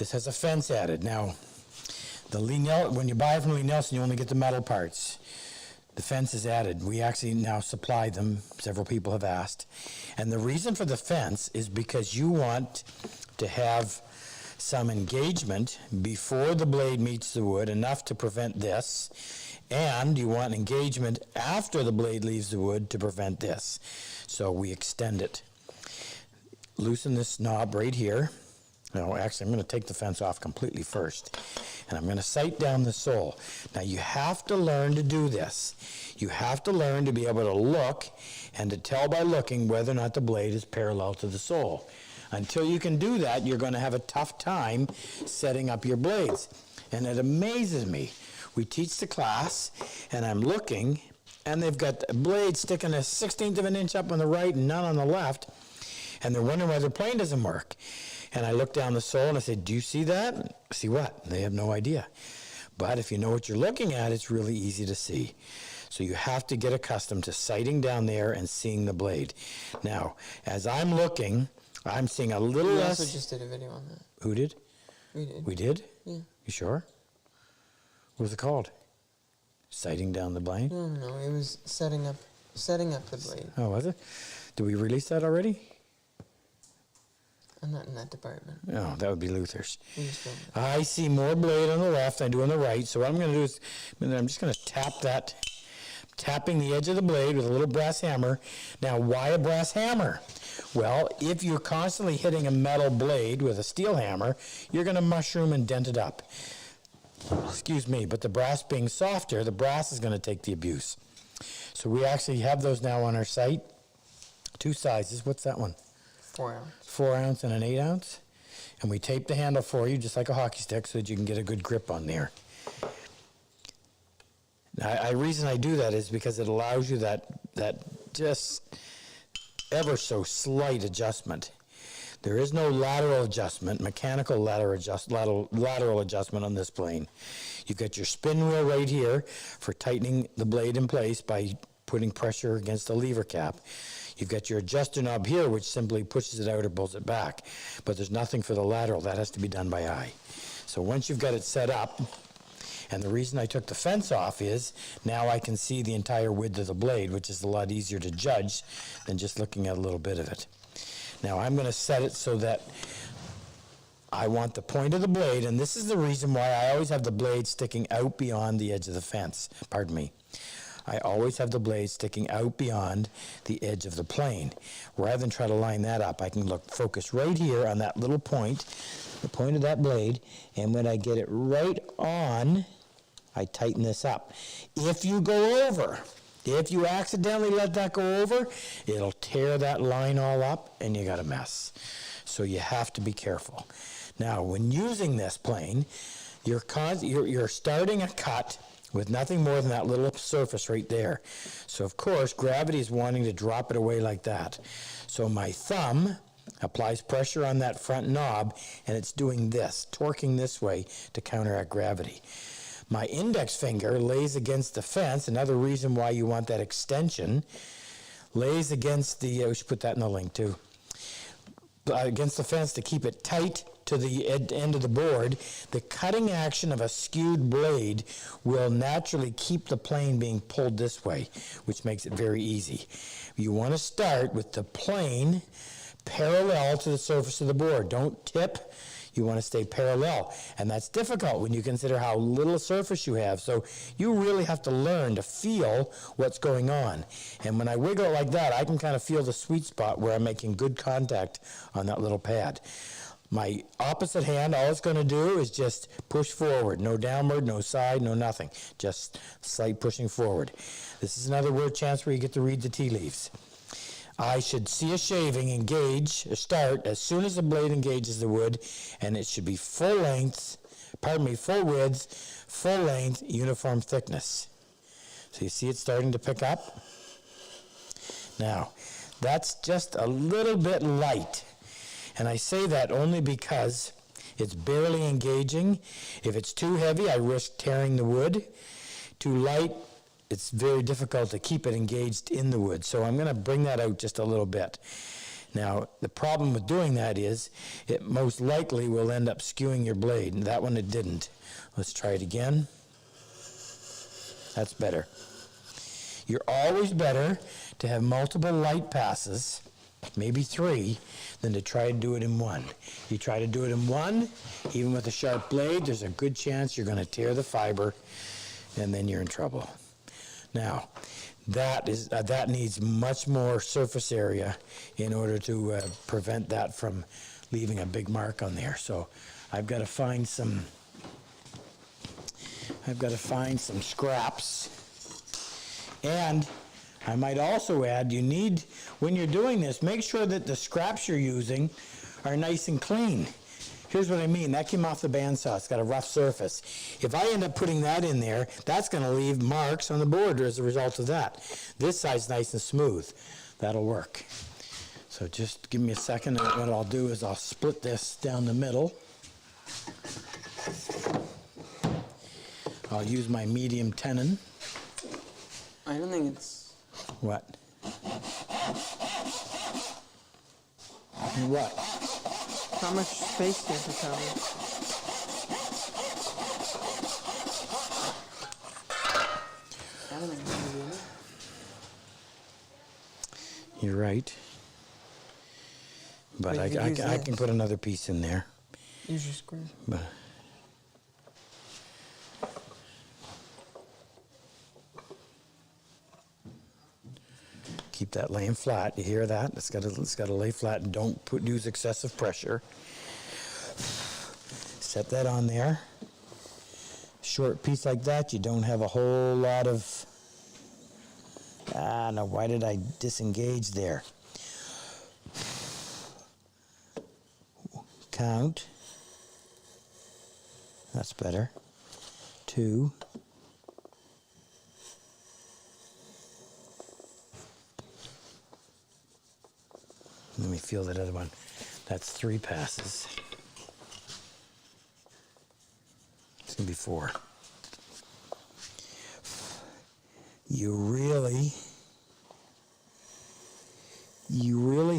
This has a fence added. Now, when you buy it from Lee Nelson, you only get the metal parts. The fence is added. We actually now supply them. Several people have asked. And the reason for the fence is because you want to have some engagement before the blade meets the wood, enough to prevent this, and you want engagement after the blade leaves the wood to prevent this. So we extend it. Loosen this knob right here. No, actually, I'm going to take the fence off completely first, and I'm going to sight down the sole. Now, you have to learn to do this. You have to learn to be able to look and to tell by looking whether or not the blade is parallel to the sole. Until you can do that, you're going to have a tough time setting up your blades. And it amazes me. We teach the class, and I'm looking, and they've got a blade sticking a 1/16 of an inch up on the right and none on the left, and they're wondering why their plane doesn't work. And I look down the sole, and I say, do you see that? See what? They have no idea. But if you know what you're looking at, it's really easy to see. So you have to get accustomed to sighting down there and seeing the blade. Now, as I'm looking, I'm seeing a little We less. also just did a video on that. Who did? We did. We did? Yeah. You sure? What was it called? Sighting down the blade? No, it was setting up the blade. Oh, was it? Did we release that already? I'm not in that department. No, that would be Luther's. We just filmed it. I see more blade on the left than I do on the right, so what I'm going to do is I'm just going to tap that, tapping the edge of the blade with a little brass hammer. Now, why a brass hammer? Well, if you're constantly hitting a metal blade with a steel hammer, you're going to mushroom and dent it up. Excuse me, but the brass being softer, the brass is going to take the abuse. So we actually have those now on our site. Two sizes. What's that one? 4 hours. 4 ounce and an 8 ounce. And we tape the handle for you just like a hockey stick so that you can get a good grip on there. Now, the reason I do that is because it allows you that just ever so slight adjustment. There is no lateral adjustment, mechanical lateral adjustment on this plane. You've got your spin wheel right here for tightening the blade in place by putting pressure against the lever cap. You've got your adjuster knob here, which simply pushes it out or pulls it back. But there's nothing for the lateral. That has to be done by eye. So once you've got it set up, and the reason I took the fence off is now I can see the entire width of the blade, which is a lot easier to judge than just looking at a little bit of it. Now I'm going to set it so that I want the point of the blade, and this is the reason why I always have the blade sticking out beyond the edge of the fence. Pardon me. I always have the blade sticking out beyond the edge of the plane. Rather than try to line that up, I can focus right here on that little point, the point of that blade, and when I get it right on, I tighten this up. If you go over, if you accidentally let that go over, it'll tear that line all up and you got a mess. So you have to be careful. Now, when using this plane, you're starting a cut with nothing more than that little surface right there. So, of course, gravity is wanting to drop it away like that. So my thumb applies pressure on that front knob, and it's doing this, torquing this way to counteract gravity. My index finger lays against the fence. Another reason why you want that extension, lays against the, we should put that in the link too, against the fence to keep it tight to the end of the board. The cutting action of a skewed blade will naturally keep the plane being pulled this way, which makes it very easy. You want to start with the plane parallel to the surface of the board. Don't tip. You want to stay parallel, and that's difficult when you consider how little surface you have. So you really have to learn to feel what's going on. And when I wiggle it like that, I can kind of feel the sweet spot where I'm making good contact on that little pad. My opposite hand, all it's going to do is just push forward. No downward, no side, no nothing. Just slight pushing forward. This is another word chance where you get to read the tea leaves. I should see a shaving engage, start, as soon as the blade engages the wood, and it should be full length, full width, full length, uniform thickness. So you see it starting to pick up? Now, that's just a little bit light. And I say that only because it's barely engaging. If it's too heavy, I risk tearing the wood. Too light, it's very difficult to keep it engaged in the wood. So I'm going to bring that out just a little bit. Now, the problem with doing that is it most likely will end up skewing your blade. And that one it didn't. Let's try it again. That's better. You're always better to have multiple light passes, maybe 3, than to try to do it in one. You try to do it in one, even with a sharp blade, there's a good chance you're going to tear the fiber, and then you're in trouble. Now, that needs much more surface area in order to prevent that from leaving a big mark on there. So I've got to find some scraps. And I might also add, you need, when you're doing this, make sure that the scraps you're using are nice and clean. Here's what I mean. That came off the bandsaw. It's got a rough surface. If I end up putting that in there, that's going to leave marks on the board as a result of that. This side's nice and smooth. That'll work. So just give me a second, and what I'll do is I'll split this down the middle. I'll use my medium tenon. I don't think it's... What? What? How much space does it cover? I don't think it's gonna be enough. You're right. But But you could use I can this. put another piece in there. Use your square. But keep that laying flat. You hear that? It's got to lay flat, and don't use excessive pressure. Set that on there. Short piece like that, you don't have a whole lot of. No, why did I disengage there? Count. That's better. 2. Let me feel that other one. That's 3 passes. It's going to be 4. You really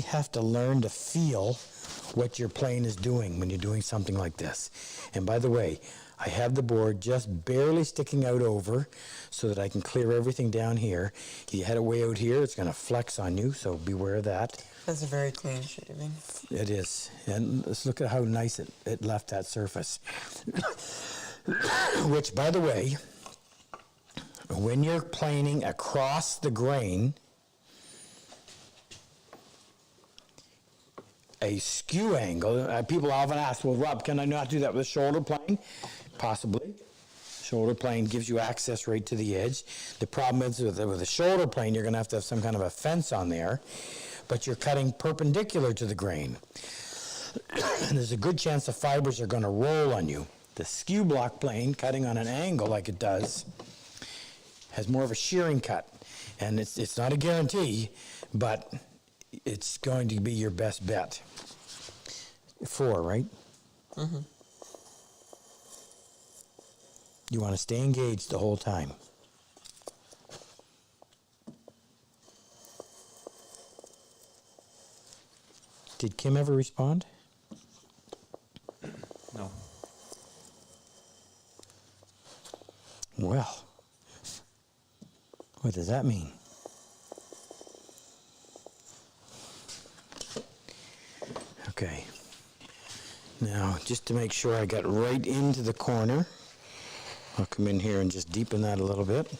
have to learn to feel what your plane is doing when you're doing something like this. And by the way, I have the board just barely sticking out over so that I can clear everything down here. If you head it way out here, it's going to flex on you, so beware of that. That's a very clean shaving. It is. And let's look at how nice it left that surface. Which, by the way, when you're planing across the grain, a skew angle, people often ask, well, Rob, can I not do that with a shoulder plane? Possibly. Shoulder plane gives you access right to the edge. The problem is with a shoulder plane, you're going to have some kind of a fence on there, but you're cutting perpendicular to the grain. And there's a good chance the fibers are going to roll on you. The skew block plane, cutting on an angle like it does, has more of a shearing cut. And it's not a guarantee, but it's going to be your best bet. 4, right? Mm-hmm. You want to stay engaged the whole time. Did Kim ever respond? No. Well, what does that mean? Okay. Now, just to make sure I got right into the corner, I'll come in here and just deepen that a little bit.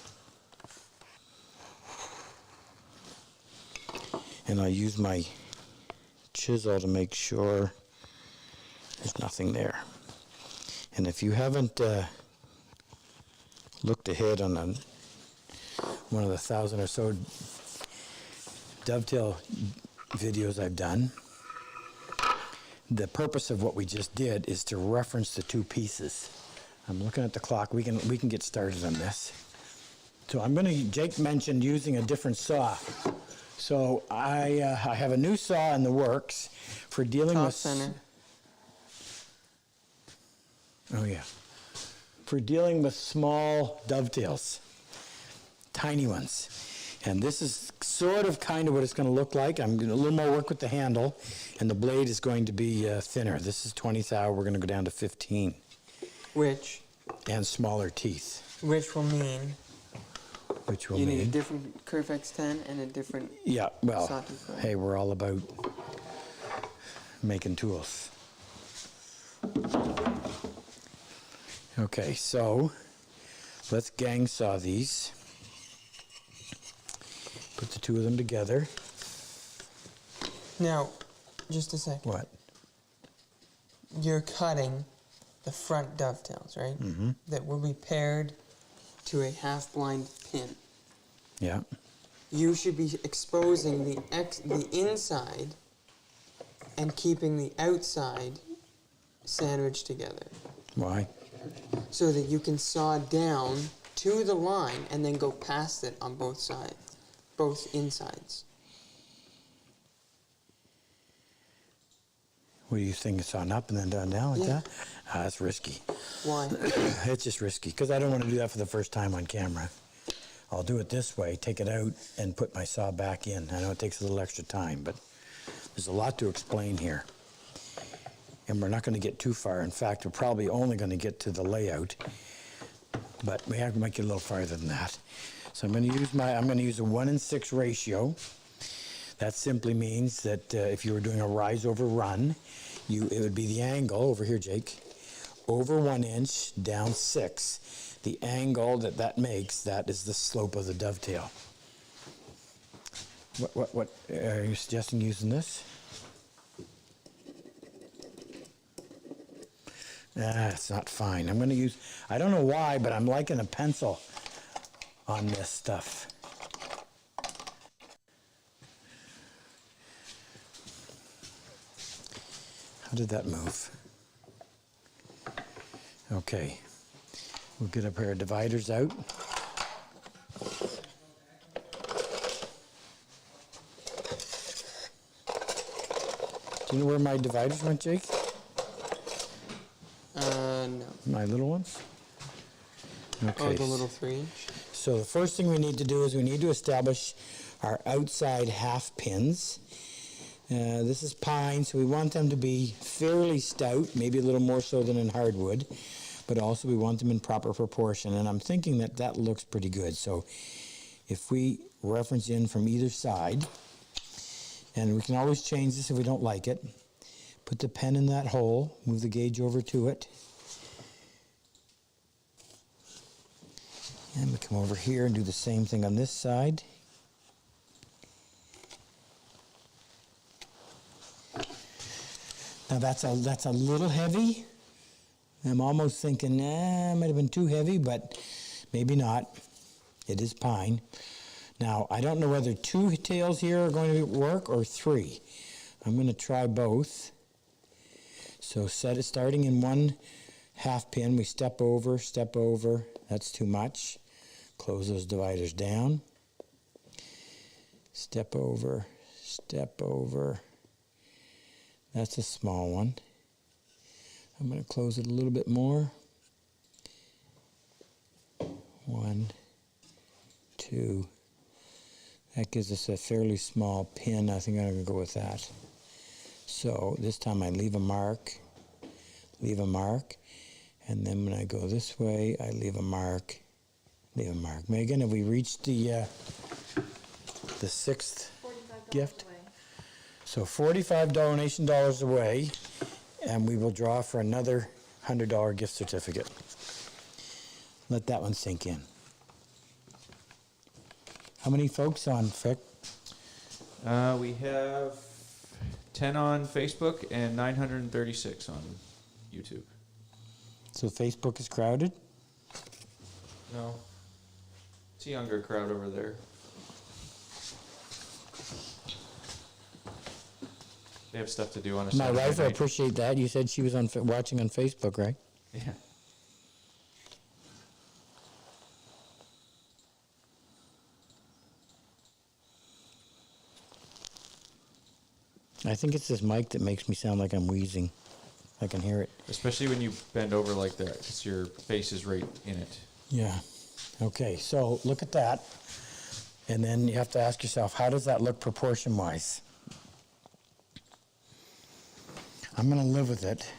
And I'll use my chisel to make sure there's nothing there. And if you haven't looked ahead on one of the 1,000 or so dovetail videos I've done, the purpose of what we just did is to reference the two pieces. I'm looking at the clock. We can get started on this. So Jake mentioned using a different saw. So I have a new saw in the works for dealing Top with... center. Oh, yeah. For dealing with small dovetails, tiny ones. And this is sort of kind of what it's going to look like. I'm doing a little more work with the handle, and the blade is going to be thinner. This is 20 thou. We're going to go down to 15. Which And smaller teeth. will mean Which will you need a mean... different Curvex 10 and a different Yeah, well, sawtooth blade. hey, we're all about making tools. Okay, so let's gang saw these. Put the two of them together. Now, just a second. What? You're cutting the front dovetails, right? Mm-hmm. That will be paired to a half-blind pin. Yeah. You should be exposing the inside and keeping the outside sandwiched together, Why? so that you can saw down to the line and then go past it on both sides, both insides. What do you think? It's on up and then down like Yeah. that? That's risky. Why? It's just risky because I don't want to do that for the first time on camera. I'll do it this way, take it out, and put my saw back in. I know it takes a little extra time, but there's a lot to explain here. And we're not going to get too far. In fact, we're probably only going to get to the layout, but we have to make it a little farther than that. So I'm going to use a 1:6 ratio. That simply means that if you were doing a rise over run, it would be the angle over here, Jake, over 1 inch, down 6. The angle that makes, that is the slope of the dovetail. What are you suggesting using this? It's not fine. I'm going to use, I don't know why, but I'm liking a pencil on this stuff. How did that move? Okay. We'll get a pair of dividers out. Do you know where my dividers went, Jake? No. My little ones? Okay. Oh, the little 3-inch? So the first thing we need to do is we need to establish our outside half pins. This is pine, so we want them to be fairly stout, maybe a little more so than in hardwood, but also we want them in proper proportion, and I'm thinking that looks pretty good. So if we reference in from either side, and we can always change this if we don't like it, put the pen in that hole, move the gauge over to it, and we come over here and do the same thing on this side. Now that's a little heavy. I'm almost thinking, it might have been too heavy, but maybe not. It is pine. Now, I don't know whether 2 tails here are going to work or 3. I'm going to try both. So starting in 1 half pin, we step over, that's too much. Close those dividers down. Step over, that's a small one. I'm going to close it a little bit more. 1, 2. That gives us a fairly small pin. I think I'm going to go with that. So this time I leave a mark, and then when I go this way, I leave a mark. Megan, have we reached the 6th gift? So $45 donation dollars away. and we will draw for another $100 gift certificate. Let that one sink in. How many folks on Fick? We have 10 on Facebook and 936 on YouTube. So Facebook is crowded? No. It's a younger crowd over there. They have stuff to do on a My Saturday wife, I night. appreciate that. You said she was on watching on Facebook, right? Yeah. I think it's this mic that makes me sound like I'm wheezing. I can hear it. Especially when you bend over like that, because your face is right in it. Yeah. Okay, so look at that. And then you have to ask yourself, how does that look proportion-wise? I'm going to live with it.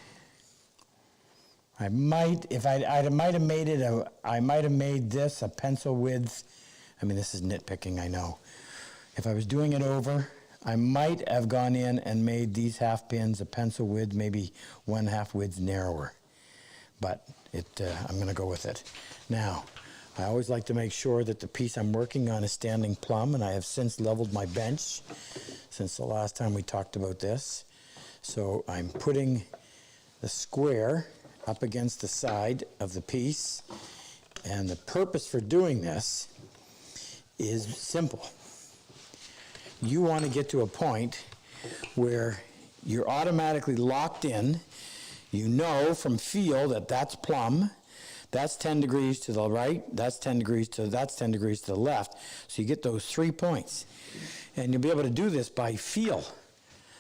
I might, if I might have made it I might have made this a pencil width. I mean, this is nitpicking, I know. If I was doing it over, I might have gone in and made these half pins a pencil width, maybe 1/2 width narrower. But I'm going to go with it. Now, I always like to make sure that the piece I'm working on is standing plumb, and I have since leveled my bench since the last time we talked about this. So I'm putting the square up against the side of the piece, and the purpose for doing this is simple. You want to get to a point where you're automatically locked in. You know from feel that that's plumb, that's 10 degrees to the right, that's 10 degrees to the left. So you get those 3 points. And you'll be able to do this by feel.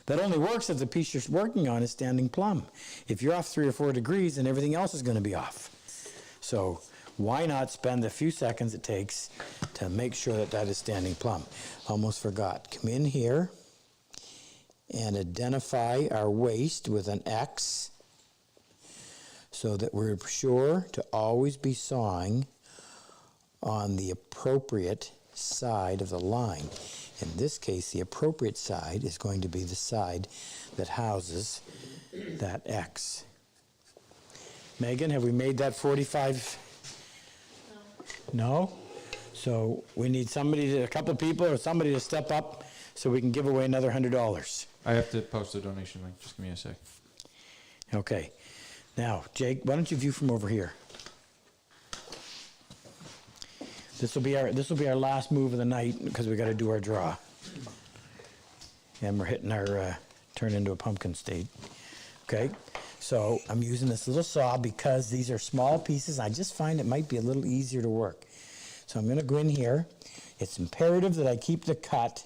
That only works if the piece you're working on is standing plumb. If you're off 3 or 4 degrees, then everything else is going to be off. So why not spend the few seconds it takes to make sure that that is standing plumb? Almost forgot. Come in here and identify our waist with an X so that we're sure to always be sawing on the appropriate side of the line. In this case, the appropriate side is going to be the side that houses that X. Megan, have we made that 45? No? So we need a couple of people or somebody to step up so we can give away another $100. I have to post a donation link. Just give me a sec. Okay. Now, Jake, why don't you view from over here? This will be our last move of the night because we got to do our draw. And we're hitting our turn into a pumpkin state. Okay? So I'm using this little saw because these are small pieces. I just find it might be a little easier to work. So I'm going to go in here. It's imperative that I keep the cut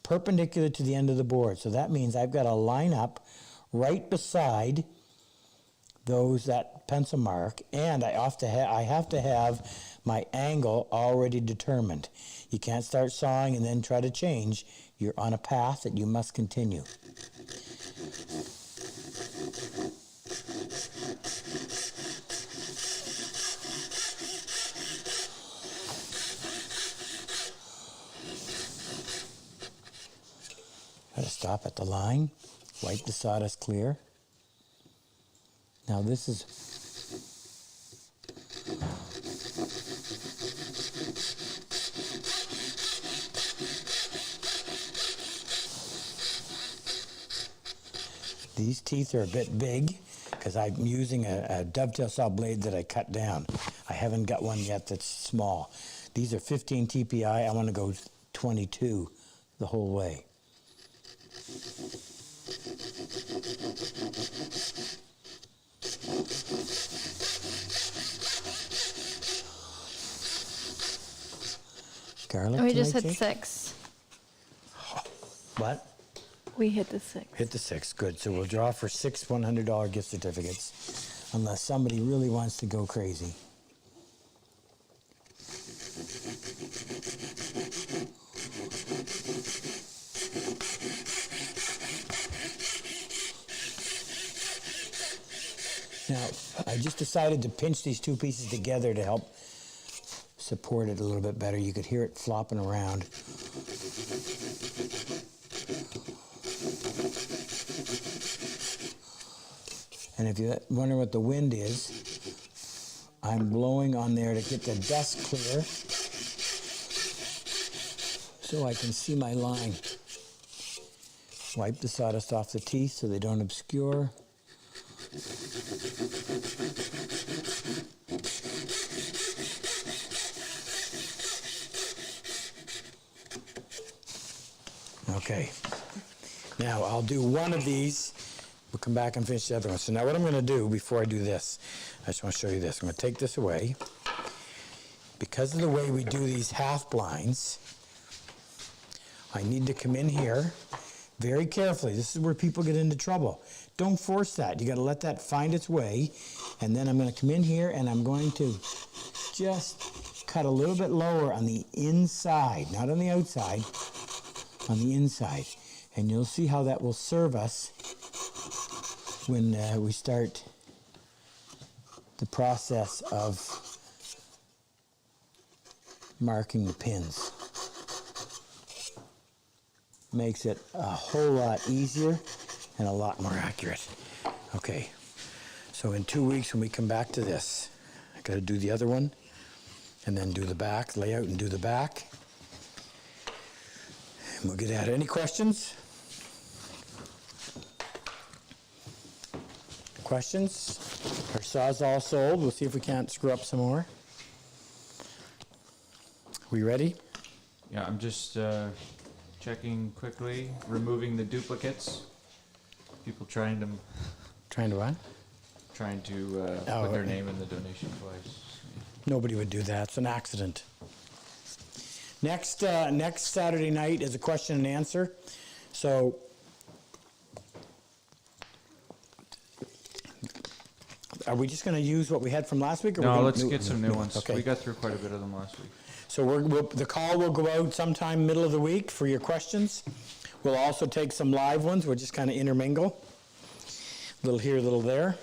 perpendicular to the end of the board. So that means I've got to line up right beside that pencil mark, and I have to have my angle already determined. You can't start sawing and then try to change. You're on a path that you must continue. Gotta stop at the line, wipe the sawdust clear. Now this is these teeth are a bit big because I'm using a dovetail saw blade that I cut down. I haven't got one yet that's small. These are 15 TPI. I want to go 22 the whole way. Garlic We just tonight, hit Jake? 6. What? We hit the 6. Hit the 6. Good. So we'll draw for 6 $100 gift certificates, unless somebody really wants to go crazy. Now, I just decided to pinch these two pieces together to help support it a little bit better. You could hear it flopping around. And if you're wondering what the wind is, I'm blowing on there to get the dust clear so I can see my line. Wipe the sawdust off the teeth so they don't obscure. Okay. Now I'll do one of these. We'll come back and finish the other one. So now what I'm going to do before I do this, I just want to show you this. I'm going to take this away. Because of the way we do these half blinds, I need to come in here very carefully. This is where people get into trouble. Don't force that. You got to let that find its way. And then I'm going to come in here and I'm going to just cut a little bit lower on the inside, not on the outside, on the inside. And you'll see how that will serve us when we start the process of marking the pins. Makes it a whole lot easier and a lot more accurate. Okay, so in 2 weeks when we come back to this, I gotta do the other one and then do the back, lay out and do the back. And we'll get at it. Any questions? Questions? Our saw's all sold. We'll see if we can't screw up some more. We ready? Yeah, I'm just checking quickly, removing the duplicates. People trying to Trying to what? put their name in the donation twice. Nobody would do that. It's an accident. Next Saturday night is a question and answer. So are we just going to use what we had from last week? Or No, we're let's gonna- get some new ones. Okay. We got through quite a bit of them last week. So the call will go out sometime middle of the week for your questions. We'll also take some live ones. We'll just kind of intermingle. A little here, a little there.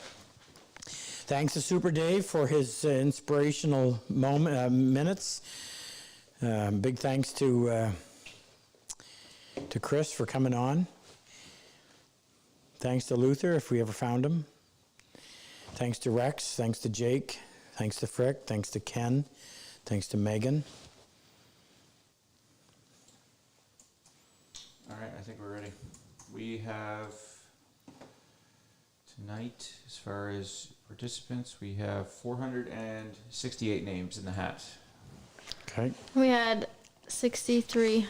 Thanks to Super Dave for his inspirational minutes. Big thanks to Chris for coming on. Thanks to Luther, if we ever found him. Thanks to Rex. Thanks to Jake. Thanks to Frick. Thanks to Ken. Thanks to Megan. All right, I think we're ready. We have tonight, as far as participants, we have 468 names in the hat. Okay. We had $6,300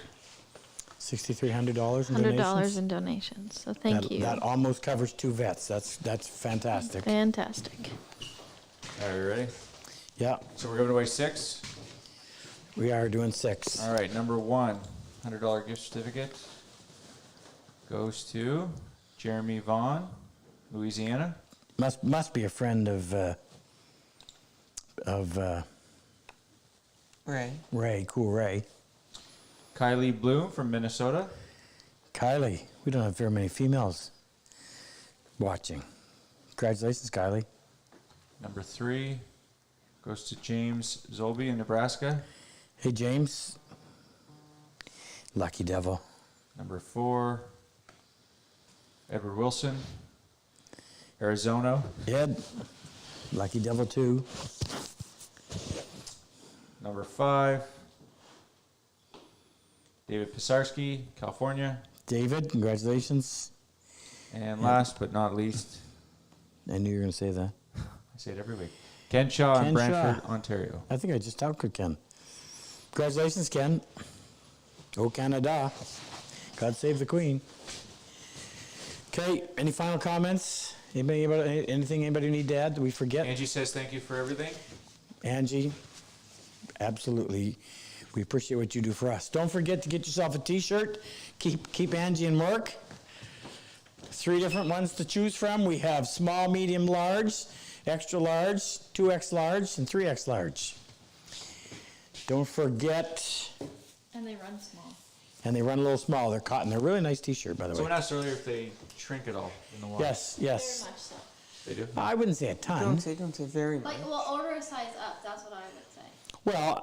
$6,300 in donations. in donations. So thank you. That almost covers 2 vets. That's fantastic. Fantastic. Are we ready? Yeah, So we're giving away 6. we are doing 6. All right, number 1, $100 gift certificate goes to Jeremy Vaughn, Louisiana. Must be a friend of Ray. Cool Ray. Kylie Bloom from Minnesota. Kylie, we don't have very many females watching. Congratulations, Kylie. Number 3 goes to James Zolby in Nebraska. Hey, James. Lucky devil. Number 4, Edward Wilson, Arizona. Ed. Lucky devil, too. Number 5, David Pisarski, California. David, congratulations. And last but not least, I knew you were going to say that. I say it every week, Ken Shaw in Ken Brantford, Shaw. Ontario. I think I just talked with Ken. Congratulations, Ken. Oh, Canada. God save the Queen. Okay, any final comments? Anything anybody need to add? Did we forget? Angie says thank you for everything. Angie, absolutely. We appreciate what you do for us. Don't forget to get yourself a t-shirt. Keep Angie in work. 3 different ones to choose from. We have small, medium, large, extra large, 2X large, and 3X large. Don't forget, And they run small. and they run a little small. They're cotton. They're a really nice t-shirt, by the way. Someone asked earlier if they shrink at all in the wash. Yes, Very yes. much so. They do? I wouldn't say a ton. Don't say very much. Like, well, order a size up. That's what I would say. Well,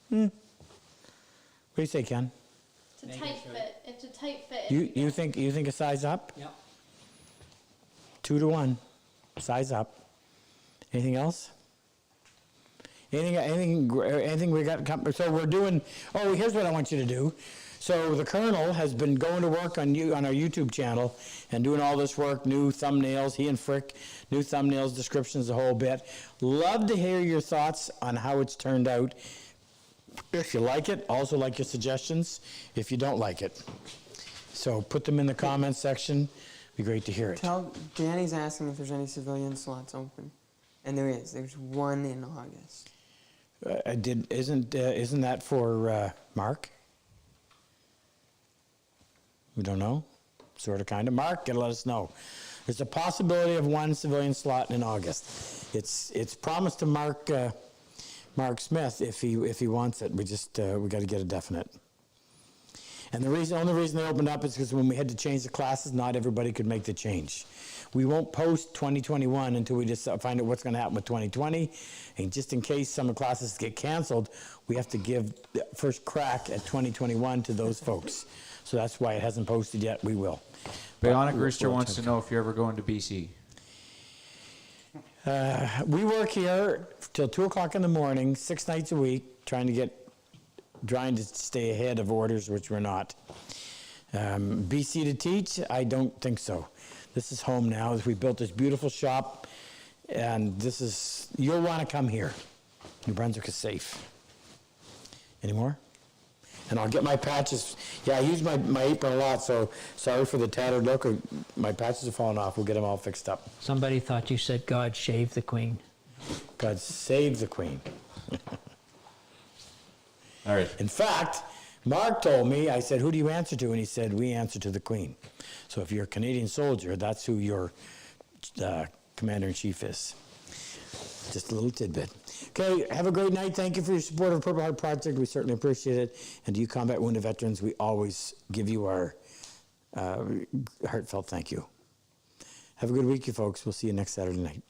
what do you say, Ken? It's a tight fit. It's a tight fit. You think a size up? Yep. 2-to-1. Size up. Anything else? Anything we got? So we're doing. Oh, here's what I want you to do. So the Colonel has been going to work on our YouTube channel and doing all this work, new thumbnails. He and Frick, new thumbnails, descriptions, the whole bit. Love to hear your thoughts on how it's turned out. If you like it, also like your suggestions. If you don't like it, so put them in the comments section. Be great to hear it. Danny's asking if there's any civilian slots open, and there is. There's one in August. Isn't that for Mark? We don't know. Sort of, kind of. Mark, gotta let us know. There's a possibility of one civilian slot in August. It's promised to Mark Smith if he wants it. We got to get a definite. And the only reason they opened up is because when we had to change the classes, not everybody could make the change. We won't post 2021 until we just find out what's going to happen with 2020. And just in case some of the classes get canceled, we have to give the first crack at 2021 to those folks. So that's why it hasn't posted yet. We will. Bionic Rooster wants to know if you're ever going to BC. We work here till 2 o'clock in the morning, 6 nights a week, trying to stay ahead of orders, which we're not. BC to teach? I don't think so. This is home now. We built this beautiful shop, and you'll want to come here. New Brunswick is safe. Any more? And I'll get my patches. Yeah, I use my apron a lot, so sorry for the tattered look. My patches are falling off. We'll get them all fixed up. Somebody thought you said God shaved the Queen. God save the Queen. All right. In fact, Mark told me, I said, who do you answer to? And he said, we answer to the Queen. So if you're a Canadian soldier, that's who your commander-in-chief is. Just a little tidbit. Okay, have a great night. Thank you for your support of Purple Heart Project. We certainly appreciate it. And to you combat wounded veterans, we always give you our heartfelt thank you. Have a good week, you folks. We'll see you next Saturday night.